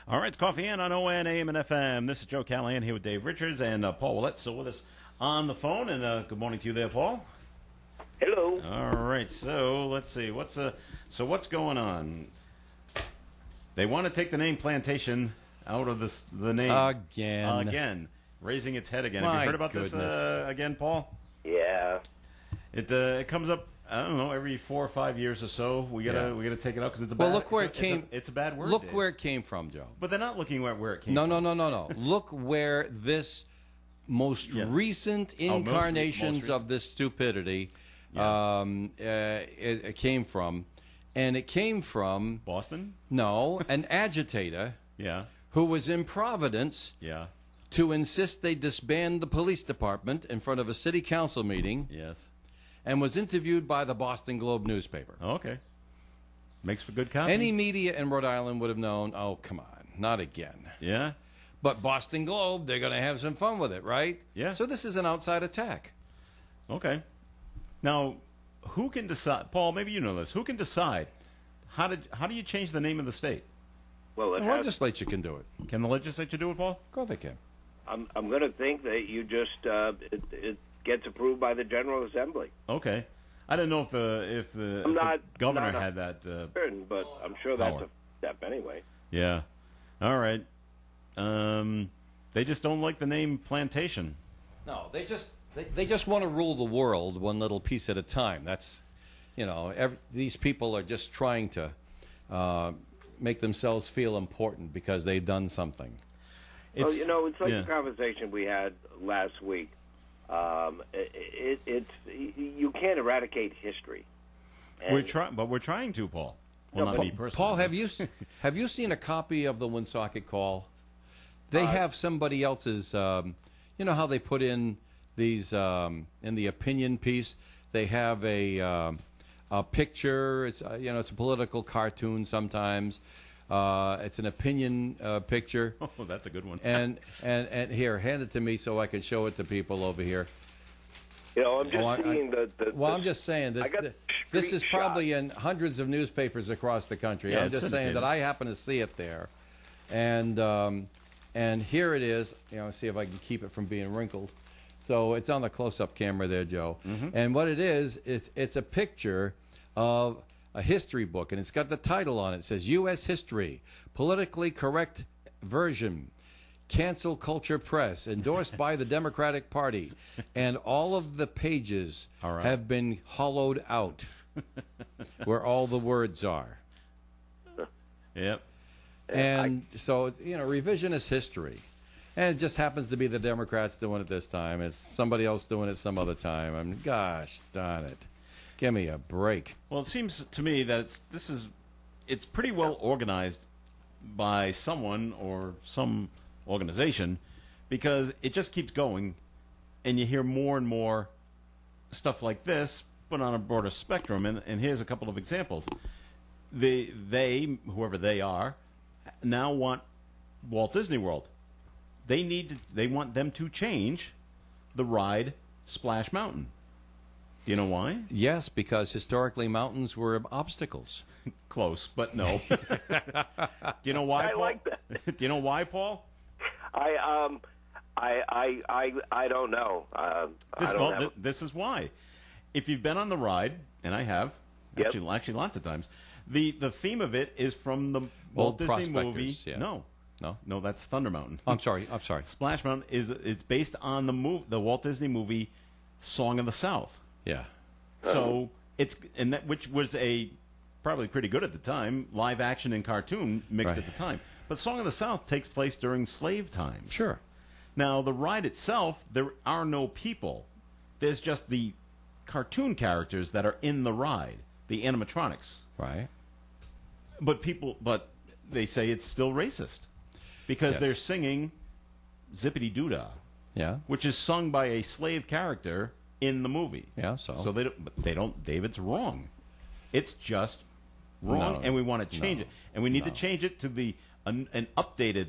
All right, it's Coffee In on ON, AM, and FM. This is Joe Callahan here with Dave Richards and Paul Willett still with us on the phone. And good morning to you there, Paul. Hello. All right, so let's see. What's going on? They want to take the name Plantation out of the name. Again. Raising its head again. Have you heard about this again, Paul? Yeah. It comes up, I don't know, every 4 or 5 years or so. We gotta take it out because it's a bad. Well, look where it came. It's a bad word. Look Dave. where it came from, Joe. But they're not looking where it came No. from. Look where this most recent incarnations of this stupidity it came from. And it came from... Boston? No, an agitator who was in Providence to insist they disband the police department in front of a city council meeting. Yes. And was interviewed by the Boston Globe newspaper. Oh, okay. Makes for good copy. Any media in Rhode Island would have known, oh, come on, not again. Yeah? But Boston Globe, they're going to have some fun with it, right? Yeah. So this is an outside attack. Okay. Now... who can decide, Paul, maybe you know this, who can decide how do you change the name of the state? Well, the legislature can do it. Can the legislature do it, Paul? Of course they can. I'm going to think that you just it gets approved by the General Assembly. Okay. I don't know if the governor had that certain, but I'm sure that's a step anyway. Yeah. All right. They just don't like the name Plantation. No, they just want to rule the world one little piece at a time. That's, these people are just trying to make themselves feel important because they've done something. It's like the conversation we had last week. You can't eradicate history. We're trying to, Paul. Well, not me personally. Paul, have you seen a copy of the Woonsocket Call? They have somebody else's. You know how they put in these in the opinion piece. They have a picture. It's it's a political cartoon sometimes. It's an opinion picture. Oh, that's a good one. and here, hand it to me so I can show it to people over here. I'm just seeing I'm just saying this is probably in hundreds of newspapers across the country. Yeah, I'm just saying that I happen to see it there, and here it is. See if I can keep it from being wrinkled. So it's on the close-up camera there, Joe. Mm-hmm. And what it is it's a picture of a history book, and it's got the title on it. It says U.S. History, Politically Correct Version. Cancel Culture Press, endorsed by the Democratic Party, and all of the pages have been hollowed out where all the words are. Yep. And so, revisionist history. And it just happens to be the Democrats doing it this time. It's somebody else doing it some other time. I mean, gosh darn it. Give me a break. Well, it seems to me that it's pretty well organized by someone or some organization, because it just keeps going, and you hear more and more stuff like this, but on a broader spectrum. And here's a couple of examples. They, whoever they are, now want Walt Disney World. They want them to change the ride Splash Mountain. Do you know why? Yes, because historically mountains were obstacles. Close, but no. Do you know why, Paul? I like that. Do you know why, Paul? I don't know. This is why. If you've been on the ride, and I have, actually lots of times, the theme of it is from the Walt Disney movie. Yeah. No, that's Thunder Mountain. I'm sorry. Splash Mountain it's based on the Walt Disney movie Song of the South. Yeah. So which was probably pretty good at the time, live action and cartoon mixed at the time. But Song of the South takes place during slave times. Sure. Now, the ride itself, there are no people. There's just the cartoon characters that are in the ride, the animatronics. Right. But they say it's still racist because they're singing Zippity Doodah. Yeah. Which is sung by a slave character in the movie. Yeah, so they don't David's wrong. It's just wrong, and we want to change it. And we need to change it to an updated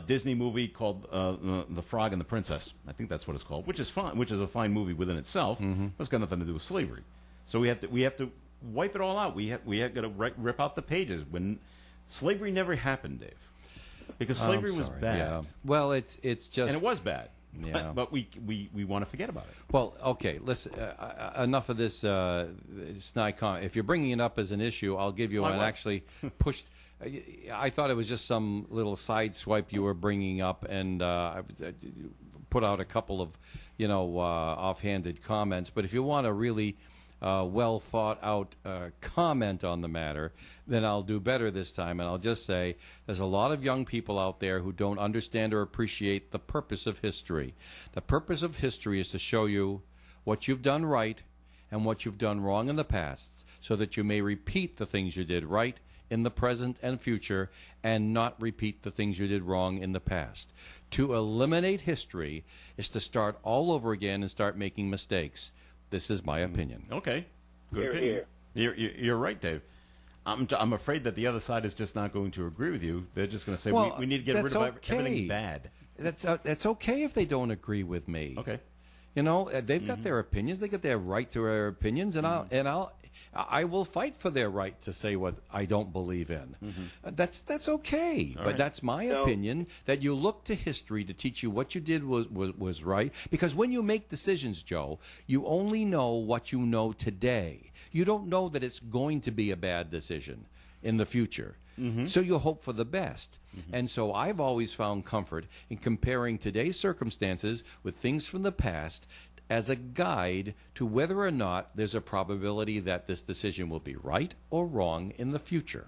Disney movie called The Frog and the Princess. I think that's what it's called, which is fine, which is a fine movie within itself. But it's got nothing to do with slavery. So we have to wipe it all out. We have got to rip out the pages when slavery never happened, Dave, because slavery was bad. Yeah. Well, it's just, and it was bad. Yeah. But we want to forget about it. Well, okay, listen, enough of this snide comment. If you're bringing it up as an issue, I'll give you actually pushed. I thought it was just some little side swipe you were bringing up, and I put out a couple of, offhanded comments. But if you want a really well thought out comment on the matter, then I'll do better this time, and I'll just say there's a lot of young people out there who don't understand or appreciate the purpose of history. The purpose of history is to show you what you've done right and what you've done wrong in the past, so that you may repeat the things you did right in the present and future, and not repeat the things you did wrong in the past. To eliminate history is to start all over again and start making mistakes. This is my opinion. Okay. Good opinion. You're right, Dave. I'm afraid that the other side is just not going to agree with you. They're just going to say, we need to get rid of everything bad. That's okay if they don't agree with me. Okay. They've got their opinions. They got their right to their opinions, and I will fight for their right to say what I don't believe in. That's okay. But that's my opinion, that you look to history to teach you what you did was right. Because when you make decisions, Joe, you only know what you know today. You don't know that it's going to be a bad decision in the future. So you hope for the best. And so I've always found comfort in comparing today's circumstances with things from the past as a guide to whether or not there's a probability that this decision will be right or wrong in the future.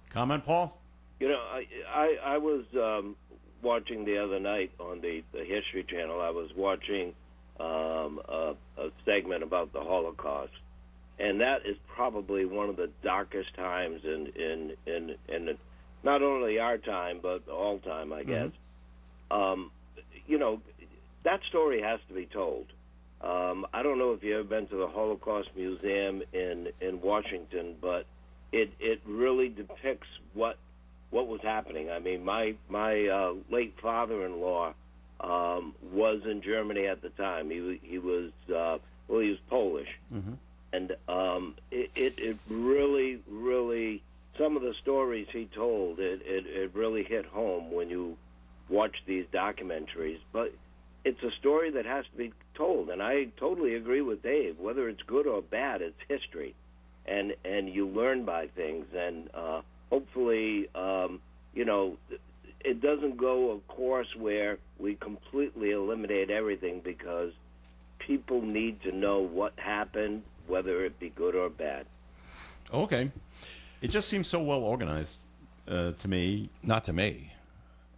Comment, Paul? I was watching the other night on the History Channel. I was watching a segment about the Holocaust. And that is probably one of the darkest times in not only our time, but all time, I guess. That story has to be told. I don't know if you've ever been to the Holocaust Museum in Washington, but it really depicts what was happening. I mean, my late father-in-law was in Germany at the time. He was Polish. And it really, really, some of the stories he told, it really hit home when you watch these documentaries. But it's a story that has to be told, and I totally agree with Dave. Whether it's good or bad, it's history, and you learn by things. And hopefully, it doesn't go a course where we completely eliminate everything, because people need to know what happened, whether it be good or bad. Okay. It just seems so well organized to me. Not to me.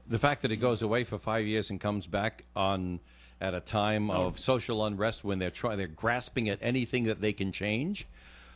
The fact that it goes away for 5 years and comes back on at a time of social unrest when they're grasping at anything that they can change.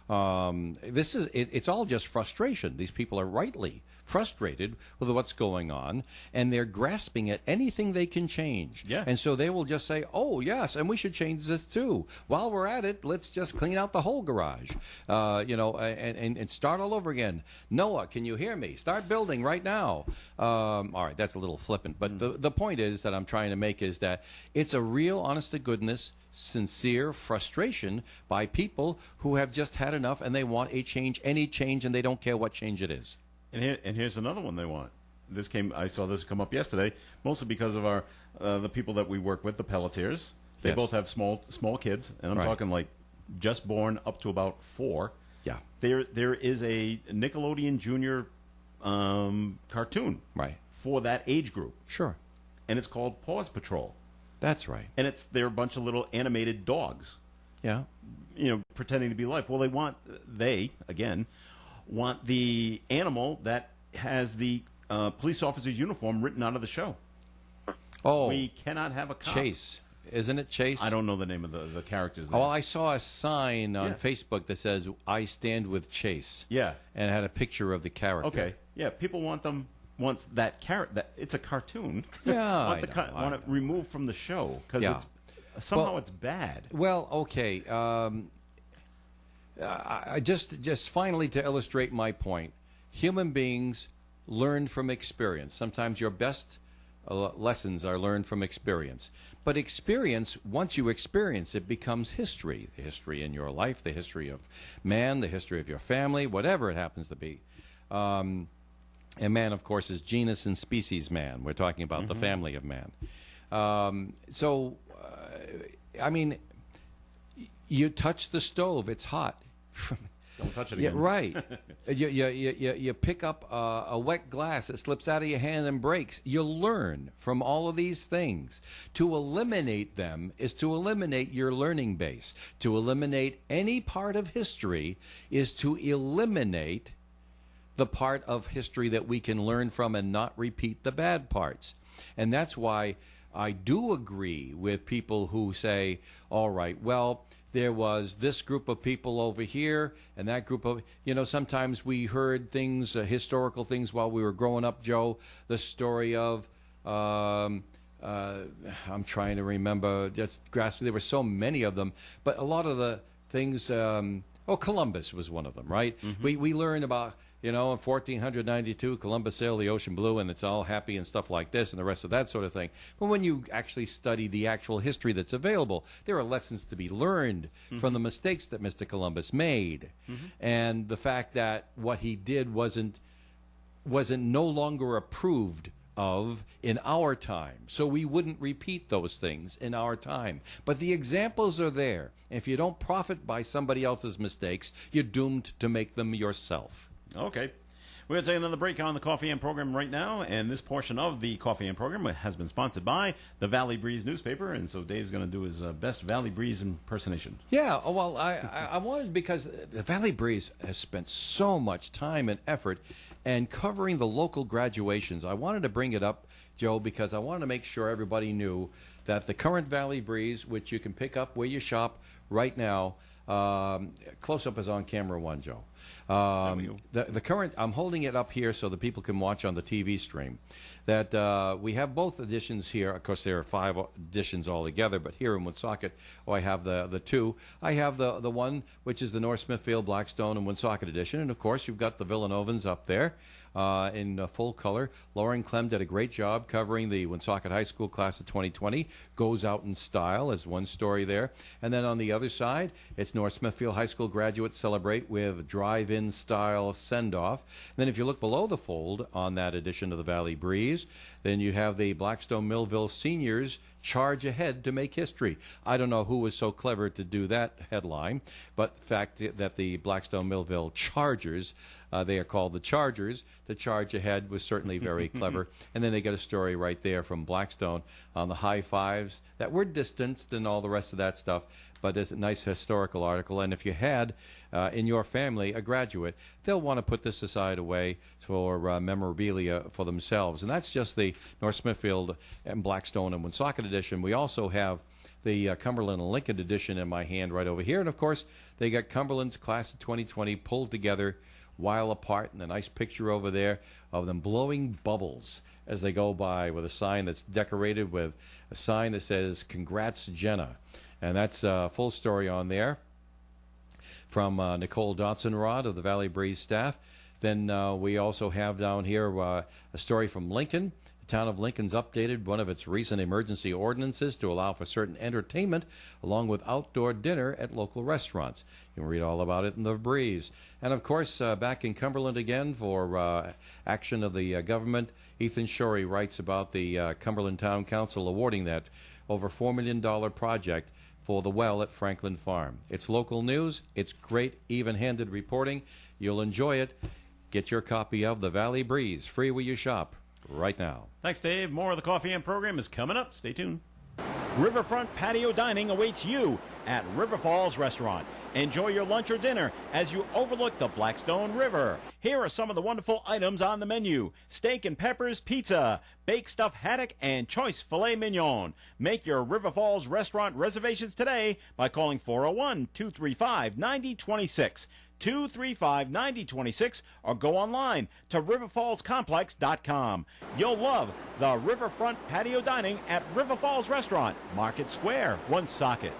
It's all just frustration. These people are rightly frustrated with what's going on, and they're grasping at anything they can change. Yeah. And so they will just say, oh, yes, and we should change this too. While we're at it, let's just clean out the whole garage, and start all over again. Noah, can you hear me? Start building right now. All right, that's a little flippant, but the point is that I'm trying to make is that it's a real, honest-to-goodness, sincere frustration by people who have just had enough, and they want a change, any change, and they don't care what change it is. And here's another one they want. I saw this come up yesterday, mostly because of our the people that we work with, the Pelletiers. They Yes. both have small kids, and I'm Right. talking like just born up to about 4. Yeah. There is a Nickelodeon Junior cartoon Right. for that age group. Sure. And it's called Paws Patrol. That's right. And they're a bunch of little animated dogs. Yeah. Pretending to be life. Well, they want the animal that has the police officer's uniform written out of the show. Oh. We cannot have a cop. Chase. Isn't it Chase? I don't know the name of the characters there. Oh, I saw a sign on Yeah. Facebook that says, I stand with Chase. Yeah. And it had a picture of the character. Okay. Yeah, people want that character. It's a cartoon. Yeah, want I it removed from the show because Yeah. somehow it's bad. Well, okay. I just finally to illustrate my point, human beings learn from experience. Sometimes your best lessons are learned from experience. But experience, once you experience it, becomes history. The history in your life, the history of man, the history of your family, whatever it happens to be. And man, of course, is genus and species man. We're talking about the family of man. You touch the stove, it's hot. Don't touch it Yeah, again. right. You pick up a wet glass, it slips out of your hand and breaks. You learn from all of these things. To eliminate them is to eliminate your learning base. To eliminate any part of history is to eliminate the part of history that we can learn from and not repeat the bad parts. And that's why I do agree with people who say, all right, well, there was this group of people over here and that group of, sometimes we heard things, historical things while we were growing up, Joe, the story of, I'm trying to remember, just grasping, there were so many of them, but a lot of the things, Columbus was one of them, right? We learned about, in 1492, Columbus sailed the ocean blue, and it's all happy and stuff like this and the rest of that sort of thing. But when you actually study the actual history that's available, there are lessons to be learned from the mistakes that Mr. Columbus made. And the fact that what he did wasn't no longer approved of in our time. So we wouldn't repeat those things in our time. But the examples are there. If you don't profit by somebody else's mistakes, you're doomed to make them yourself. Okay. We're going to take another break on the Coffee and Program right now, and this portion of the Coffee and Program has been sponsored by the Valley Breeze newspaper, and so Dave's going to do his best Valley Breeze impersonation. Yeah, well, I wanted, because the Valley Breeze has spent so much time and effort and covering the local graduations. I wanted to bring it up, Joe, because I wanted to make sure everybody knew that the current Valley Breeze, which you can pick up where you shop right now, close-up is on camera 1, Joe. The current, I'm holding it up here so the people can watch on the TV stream, that we have both editions here. Of course, there are 5 editions altogether, but here in Woonsocket, I have the 2. I have the one, which is the North Smithfield, Blackstone, and Woonsocket edition, and of course, you've got the Villanovans up there in full color. Lauren Clem did a great job covering the Woonsocket High School class of 2020. Goes out in style as one story there. And then on the other side, it's North Smithfield High School graduates celebrate with drive-in style send-off. And then if you look below the fold on that edition of the Valley Breeze, then you have the Blackstone Millville seniors charge ahead to make history. I don't know who was so clever to do that headline, but the fact that the Blackstone Millville Chargers They are called the Chargers. The charge ahead was certainly very clever. And then they got a story right there from Blackstone on the high fives that were distanced and all the rest of that stuff. But there's a nice historical article. And if you had in your family a graduate, they'll want to put this aside away for memorabilia for themselves. And that's just the North Smithfield and Blackstone and Woonsocket edition. We also have the Cumberland and Lincoln edition in my hand right over here. And, of course, they got Cumberland's class of 2020 pulled together while apart, and a nice picture over there of them blowing bubbles as they go by with a sign that's decorated with a sign that says, "Congrats, Jenna." And that's a full story on there from Nicole Dotson-Rod of the Valley Breeze staff. Then we also have down here a story from Lincoln. The town of Lincoln's updated one of its recent emergency ordinances to allow for certain entertainment along with outdoor dinner at local restaurants. You can read all about it in the Breeze. And, of course, back in Cumberland again for action of the government, Ethan Shorey writes about the Cumberland Town Council awarding that over $4 million project for the well at Franklin Farm. It's local news. It's great, even-handed reporting. You'll enjoy it. Get your copy of the Valley Breeze free where you shop right now. Thanks, Dave. More of the Coffee and program is coming up. Stay tuned. Riverfront patio dining awaits you at River Falls Restaurant. Enjoy your lunch or dinner as you overlook the Blackstone River. Here are some of the wonderful items on the menu: steak and peppers pizza, baked stuffed haddock, and choice filet mignon. Make your River Falls Restaurant reservations today by calling 401-235-9026. 235-9026 or go online to riverfallscomplex.com. You'll love the Riverfront Patio Dining at River Falls Restaurant, Market Square, Woonsocket.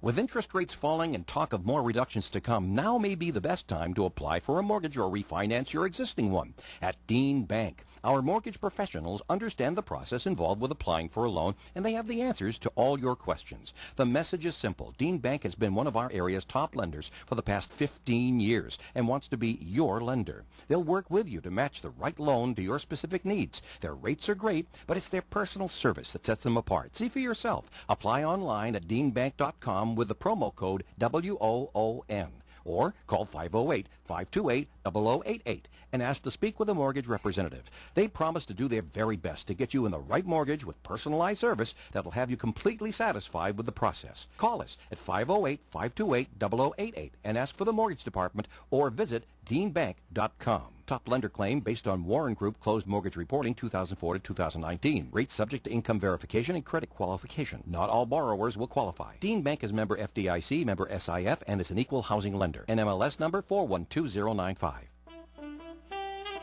With interest rates falling and talk of more reductions to come, now may be the best time to apply for a mortgage or refinance your existing one. At Dean Bank, our mortgage professionals understand the process involved with applying for a loan, and they have the answers to all your questions. The message is simple. Dean Bank has been one of our area's top lenders for the past 15 years and wants to be your lender. They'll work with you to match the right loan to your specific needs. Their rates are great, but it's their personal service that sets them apart. See for yourself. Apply online at deanbank.com with the promo code WOON, or call 508-528-0088 and ask to speak with a mortgage representative. They promise to do their very best to get you in the right mortgage with personalized service that'll have you completely satisfied with the process. Call us at 508-528-0088 and ask for the mortgage department, or visit deanbank.com. Top lender claim based on Warren Group closed mortgage reporting 2004 to 2019. Rates subject to income verification and credit qualification. Not all borrowers will qualify. Dean Bank is member FDIC, member SIF, and is an equal housing lender. NMLS number 412095.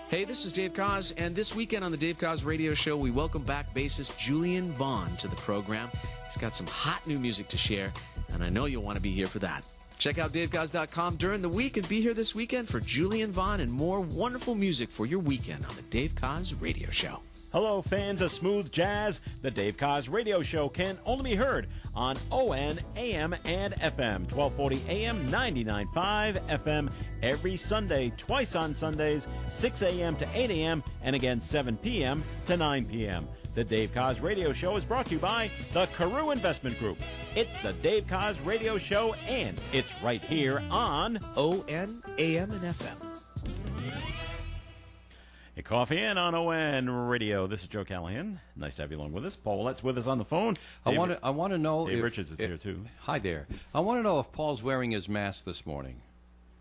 Hey, this is Dave Koz, and this weekend on the Dave Koz Radio Show, we welcome back bassist Julian Vaughn to the program. He's got some hot new music to share, and I know you'll want to be here for that. Check out DaveKoz.com during the week and be here this weekend for Julian Vaughn and more wonderful music for your weekend on the Dave Koz Radio Show. Hello, fans of smooth jazz. The Dave Koz Radio Show can only be heard on ON, AM, and FM, 1240 AM, 99.5 FM, every Sunday, twice on Sundays, 6 a.m. to 8 a.m., and again 7 p.m. to 9 p.m. The Dave Koz Radio Show is brought to you by the Carew Investment Group. It's the Dave Koz Radio Show, and it's right here on ON, AM, and FM. Hey, Coffee In on ON Radio. This is Joe Callahan. Nice to have you along with us. Paul Willett's with us on the phone. I want to know Dave if Richards is here too. Hi there. I want to know if Paul's wearing his mask this morning.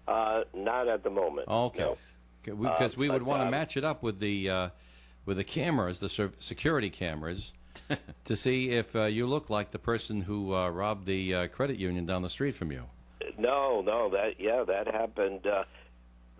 Not at the moment. Okay. No. Because we would want to match it up with the cameras, the security cameras, to see if you look like the person who robbed the credit union down the street from you. No, that happened.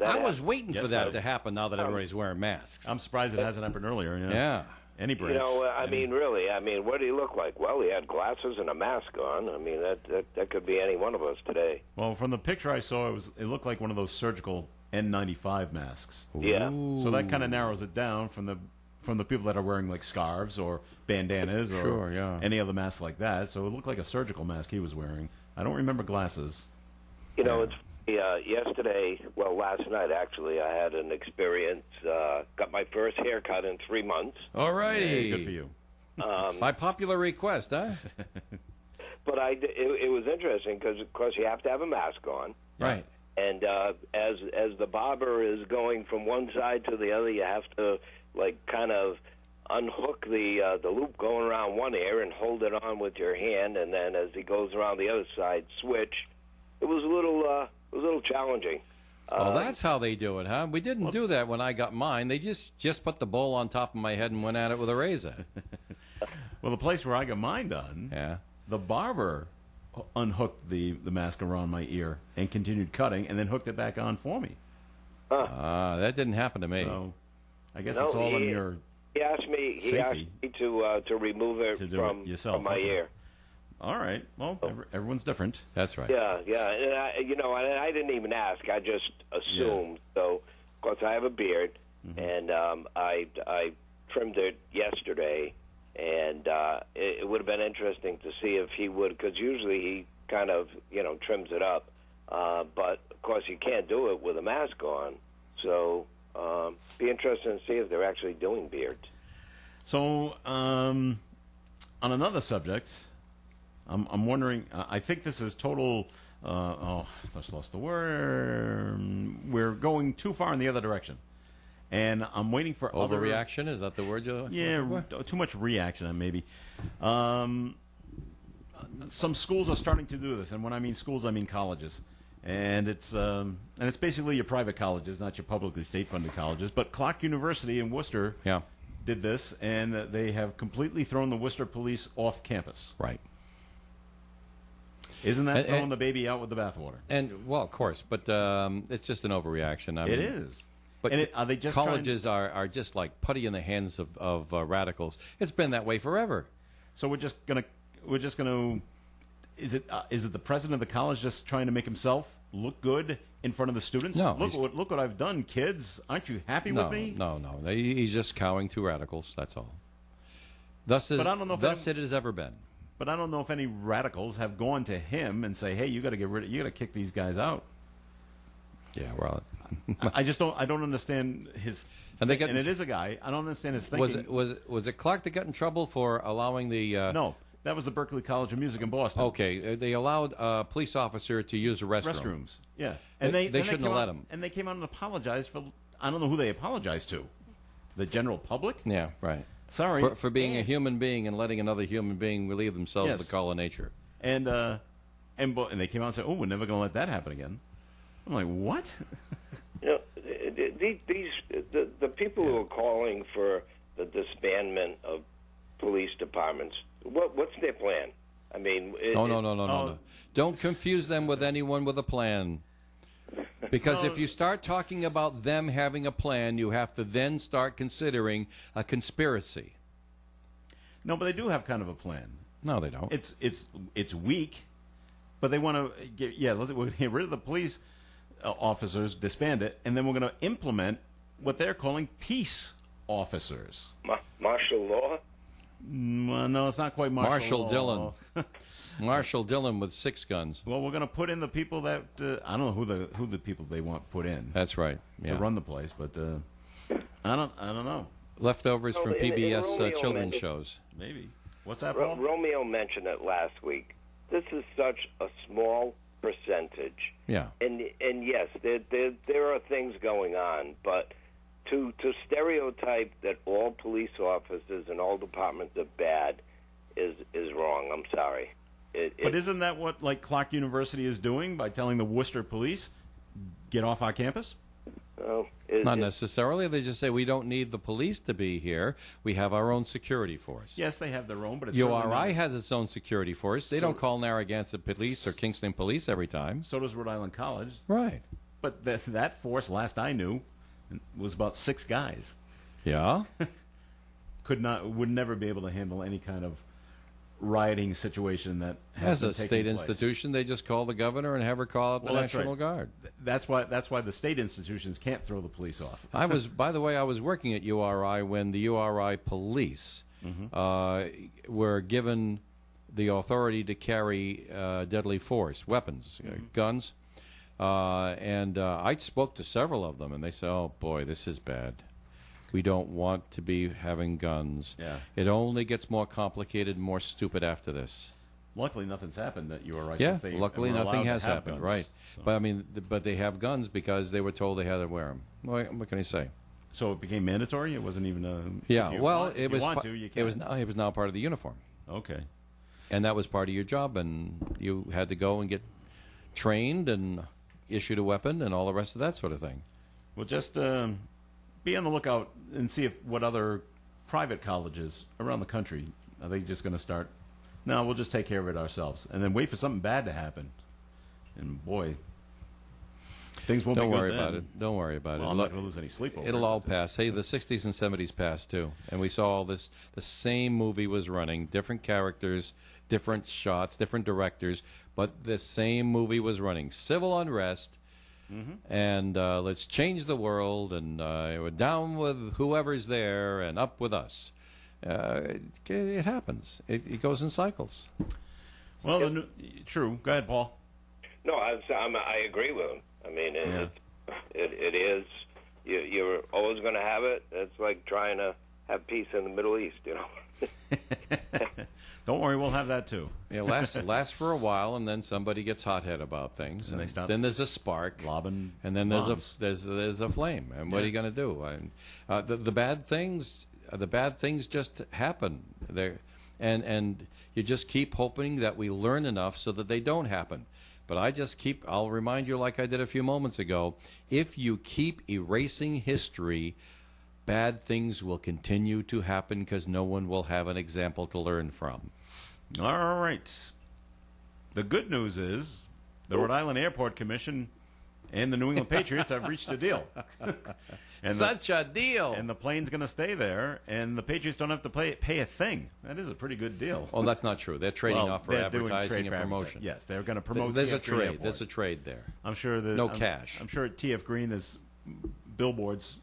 I was waiting for that to happen now that everybody's wearing masks. I'm surprised it hasn't happened earlier. Yeah. Any branch. Really, what did he look like? Well, he had glasses and a mask on. I mean, that could be any one of us today. Well, from the picture I saw, it looked like one of those surgical N95 masks. Yeah. So that kind of narrows it down from the people that are wearing like scarves or bandanas or any other mask like that. So it looked like a surgical mask he was wearing. I don't remember glasses. It's last night actually, I had an experience. Got my first haircut in 3 months. All righty. Yeah, good for you. By popular request, huh? But it was interesting because, of course, you have to have a mask on. Right. And as the barber is going from one side to the other, you have to kind of unhook the loop going around one ear and hold it on with your hand, and then as he goes around the other side, switch. It was a little challenging. Oh, that's how they do it, huh? We didn't do that when I got mine. They just put the bowl on top of my head and went at it with a razor. Well, the place where I got mine done, the barber unhooked the mask around my ear and continued cutting, and then hooked it back on for me. That didn't happen to me. So, I guess it's all in your He asked me to remove it from my ear. All right. Well, everyone's different. That's right. Yeah. And I didn't even ask. I just assumed. Yeah. So, of course, I have a beard, and I trimmed it yesterday, and it would have been interesting to see if he would, because usually he kind of, trims it up. But, of course, you can't do it with a mask on. So, be interesting to see if they're actually doing beards. So, on another subject, I'm wondering, I think this is total, I just lost the word. We're going too far in the other direction. And I'm waiting for overreaction. Is that the word you're looking for? Too much reaction, maybe. Some schools are starting to do this, and when I mean schools, I mean colleges. And it's basically your private colleges, not your publicly state-funded colleges. But Clark University in Worcester did this, and they have completely thrown the Worcester police off campus. Right. Isn't that throwing the baby out with the bathwater? And well, of course, but it's just an overreaction. It is. But are they just colleges are just like putty in the hands of radicals. It's been that way forever. So we're just gonna. Is it the president of the college just trying to make himself look good in front of the students? No. Look what I've done, kids. Aren't you happy with me? No. He's just cowing to radicals. That's all. Thus it has ever been. But I don't know if any radicals have gone to him and say, "Hey, you got to kick these guys out." Yeah, well, I don't understand his. And it is a guy. I don't understand his thinking. Was it Clark that got in trouble for allowing the? No, that was the Berklee College of Music in Boston. Okay, they allowed a police officer to use a restroom. Restrooms, yeah, and they shouldn't have let him. And they came out and apologized for. I don't know who they apologized to. The general public. Yeah, right. Sorry for being a human being and letting another human being relieve themselves of the call of nature. And they came out and said, "Oh, we're never going to let that happen again." I'm like, what? The people who are calling for the disbandment of police departments, what's their plan? I mean, no. Don't confuse them with anyone with a plan. Because if you start talking about them having a plan, you have to then start considering a conspiracy. No, but they do have kind of a plan. No, they don't. It's weak, but they want to we'll get rid of the police officers, disband it, and then we're going to implement what they're calling peace officers. Martial law? Well, no, it's not quite martial law. Dillon. Marshall Dillon with 6 guns. Well, we're going to put in the people that I don't know who the people they want put in. That's right. To run the place, but I don't know. Leftovers from PBS children's shows. Maybe. What's that, Paul? Romeo mentioned it last week. This is such a small percentage. Yeah. And yes, there are things going on, but to stereotype that all police officers and all departments are bad is wrong. I'm sorry. But isn't that what Clark University is doing by telling the Worcester police, get off our campus? Not necessarily. They just say we don't need the police to be here. We have our own security force. Yes, they have their own, but it's URI has its own security force. They don't call Narragansett Police or Kingston Police every time. So does Rhode Island College. Right. But that force, last I knew, was about 6 guys. Yeah? Would never be able to handle any kind of rioting situation that has as a state institution, they just call the governor and have her call out the National Guard. That's why the state institutions can't throw the police off. By the way, I was working at URI when the URI police were given the authority to carry deadly force, weapons, guns, and I spoke to several of them, and they said, "Oh boy, this is bad. We don't want to be having guns. Yeah. It only gets more complicated and more stupid after this." Luckily, nothing's happened that you were right. Yeah, They luckily were allowed nothing to has have happened, guns. right? So. But I mean, but they have guns because they were told they had to wear them. What can I say? So it became mandatory. It wasn't even a. Yeah, if you well, want, it if was. You want to, you can. It was now part of the uniform. Okay. And that was part of your job, and you had to go and get trained and issued a weapon and all the rest of that sort of thing. Well, just be on the lookout and see what other private colleges around the country are they just going to start. No, we'll just take care of it ourselves, and then wait for something bad to happen. And boy, things won't Don't be good worry then. about it. Don't worry about Well, it. I'm not going to lose any sleep over It'll it. all pass. Hey, the 60s and 70s passed too, and we saw all this. The same movie was running, different characters, different shots, different directors, but the same movie was running. Civil unrest, and let's change the world, and we're down with whoever's there, and up with us. It happens. It goes in cycles. Well, true. Go ahead, Paul. No, I agree with him. I mean, it is. You're always going to have it. It's like trying to have peace in the Middle East, you know. Don't worry, we'll have that too. Yeah, lasts for a while, and then somebody gets hothead about things, And they stop then there's a spark, lobbing and then bombs. there's a flame. And what are you going to do? The bad things just happen. And you just keep hoping that we learn enough so that they don't happen. But I'll remind you, like I did a few moments ago, if you keep erasing history, bad things will continue to happen because no one will have an example to learn from. All right. The good news is the Rhode Island Airport Commission and the New England Patriots have reached a deal. A deal. And the plane's going to stay there, and the Patriots don't have to pay a thing. That is a pretty good deal. Oh, that's not true. They're trading off for they're doing advertising trade and for promotion. advertising. Yes, they're going to promote. There's TF a Green trade. Airport. There's a trade there. I'm sure that no cash. I'm sure at TF Green there's billboards.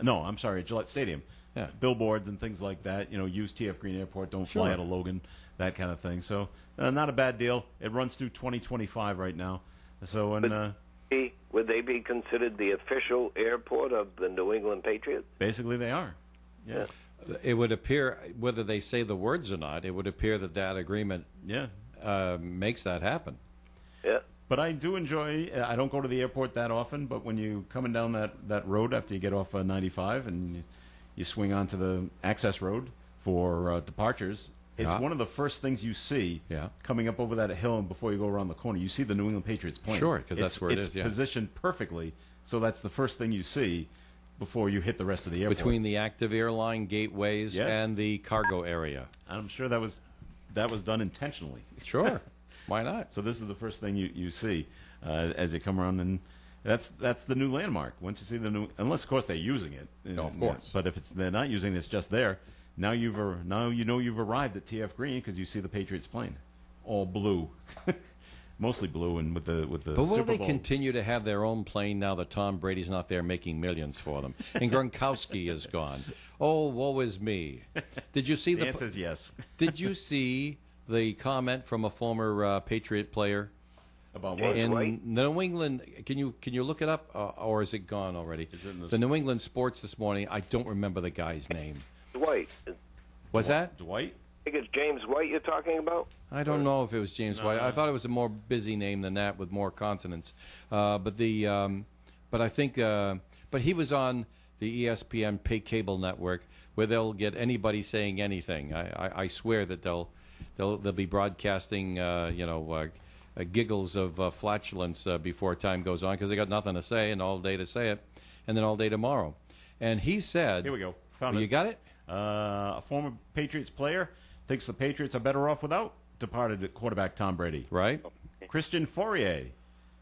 No, I'm sorry, at Gillette Stadium. Yeah. Billboards and things like that. Use TF Green Airport. Don't fly Sure. out of Logan. That kind of thing. So not a bad deal. It runs through 2025 right now. So Would they be considered the official airport of the New England Patriots? Basically, they are. Yeah. It would appear, whether they say the words or not, it would appear that agreement makes that happen. Yeah. But I do enjoy, I don't go to the airport that often, but when you're coming down that road after you get off 95 and you swing onto the access road for departures, it's one of the first things you see coming up over that hill and before you go around the corner. You see the New England Patriots plane. Sure, because that's where it is. It's positioned perfectly, so that's the first thing you see before you hit the rest of the airport. Between the active airline gateways Yes. and the cargo area. I'm sure that was done intentionally. Sure. Why not? So this is the first thing you see as you come around, and that's the new landmark. Once you see the new, unless of course they're using it. No, of course. But if they're not using it, it's just there. Now you know you've arrived at TF Green because you see the Patriots plane, all blue, mostly blue, and with the. But will Super they Bowl. continue to have their own plane now that Tom Brady's not there making millions for them? And Gronkowski is gone. Oh, woe is me. Did you see The answer is yes. Did you see the comment from a former Patriot player? About what? In New England, can you look it up, or is it gone already? Is it in the New England Sports this morning. I don't remember the guy's name. Dwight. Was that Dwight? I think it's James White you're talking about? I don't know if it was James No, White. no. I thought it was a more busy name than that with more consonants. But I think but he was on the ESPN pay cable network where they'll get anybody saying anything. I swear that they'll be broadcasting giggles of flatulence before time goes on because they got nothing to say and all day to say it, and then all day tomorrow. And he said, Here we go. Found it. You got it? A former Patriots player thinks the Patriots are better off without departed quarterback Tom Brady. Right. Christian Fourier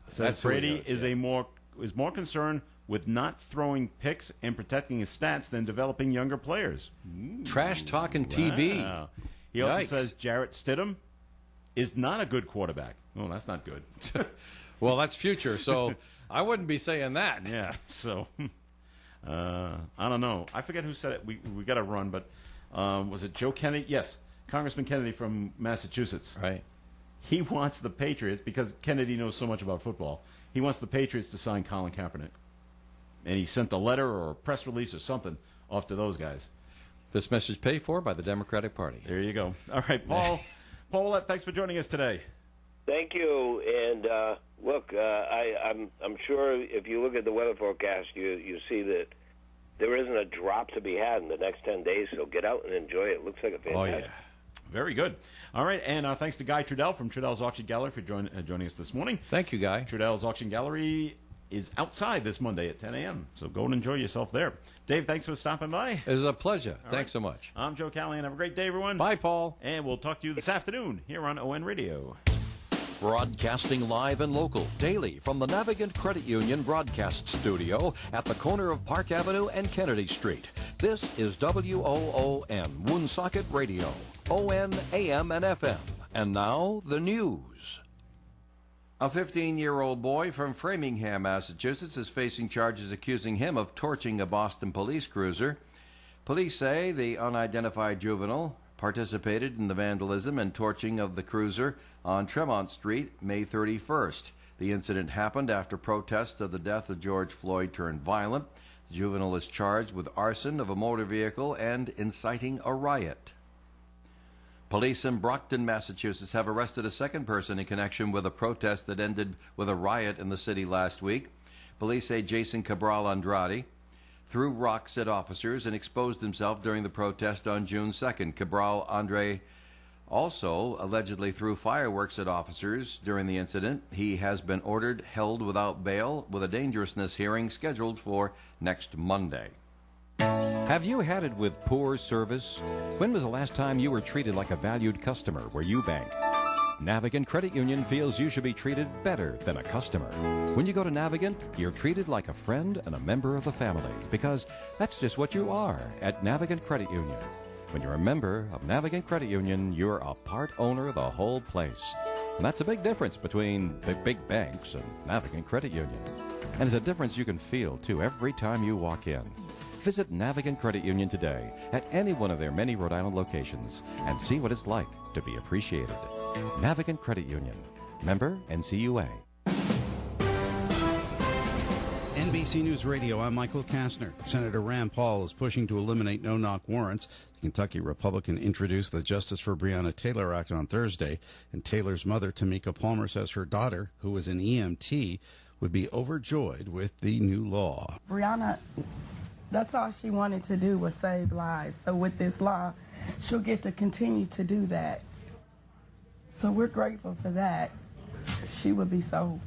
says That's who he Brady knows, is more concerned with not throwing picks and protecting his stats than developing younger players. Trash talking TV. Wow. He also Yikes. says Jarrett Stidham is not a good quarterback. Oh, that's not good. Well, that's future, so I wouldn't be saying that. Yeah, so I don't know. I forget who said it. We got to run, but was it Joe Kennedy? Yes, Congressman Kennedy from Massachusetts. Right. He wants the Patriots, because Kennedy knows so much about football, he wants the Patriots to sign Colin Kaepernick. And he sent a letter or a press release or something off to those guys. This message paid for by the Democratic Party. There you go. All right, Paul. Paul Willett, thanks for joining us today. Thank you. And look, I'm sure if you look at the weather forecast, you see that there isn't a drop to be had in the next 10 days. So get out and enjoy it. It looks like a fantastic. Oh, yeah. Very good. All right, and thanks to Guy Trudell from Trudell's Auction Gallery for joining us this morning. Thank you, Guy. Trudell's Auction Gallery is outside this Monday at 10 a.m., so go and enjoy yourself there. Dave, thanks for stopping by. It was a pleasure. Thanks so much. I'm Joe Callahan. Have a great day, everyone. Bye, Paul. And we'll talk to you this afternoon here on ON Radio. Broadcasting live and local daily from the Navigant Credit Union broadcast studio at the corner of Park Avenue and Kennedy Street. This is WOON, Woonsocket Radio, ON, AM, and FM. And now, the news. A 15-year-old boy from Framingham, Massachusetts, is facing charges accusing him of torching a Boston police cruiser. Police say the unidentified juvenile participated in the vandalism and torching of the cruiser on Tremont Street, May 31st. The incident happened after protests of the death of George Floyd turned violent. The juvenile is charged with arson of a motor vehicle and inciting a riot. Police in Brockton, Massachusetts, have arrested a second person in connection with a protest that ended with a riot in the city last week. Police say Jason Cabral Andrade threw rocks at officers and exposed himself during the protest on June 2nd. Cabral Andrade also allegedly threw fireworks at officers during the incident. He has been ordered held without bail with a dangerousness hearing scheduled for next Monday. Have you had it with poor service? When was the last time you were treated like a valued customer where you bank? Navigant Credit Union feels you should be treated better than a customer. When you go to Navigant, you're treated like a friend and a member of the family, because that's just what you are at Navigant Credit Union. When you're a member of Navigant Credit Union, you're a part owner of the whole place. And that's a big difference between the big banks and Navigant Credit Union. And it's a difference you can feel, too, every time you walk in. Visit Navigant Credit Union today at any one of their many Rhode Island locations and see what it's like to be appreciated. Navigant Credit Union. Member NCUA. NBC News Radio, I'm Michael Kastner. Senator Rand Paul is pushing to eliminate no-knock warrants. The Kentucky Republican introduced the Justice for Breonna Taylor Act on Thursday, and Taylor's mother, Tamika Palmer, says her daughter, who is an EMT, would be overjoyed with the new law. Breonna, that's all she wanted to do was save lives. So with this law, she'll get to continue to do that. So we're grateful for that. She would be so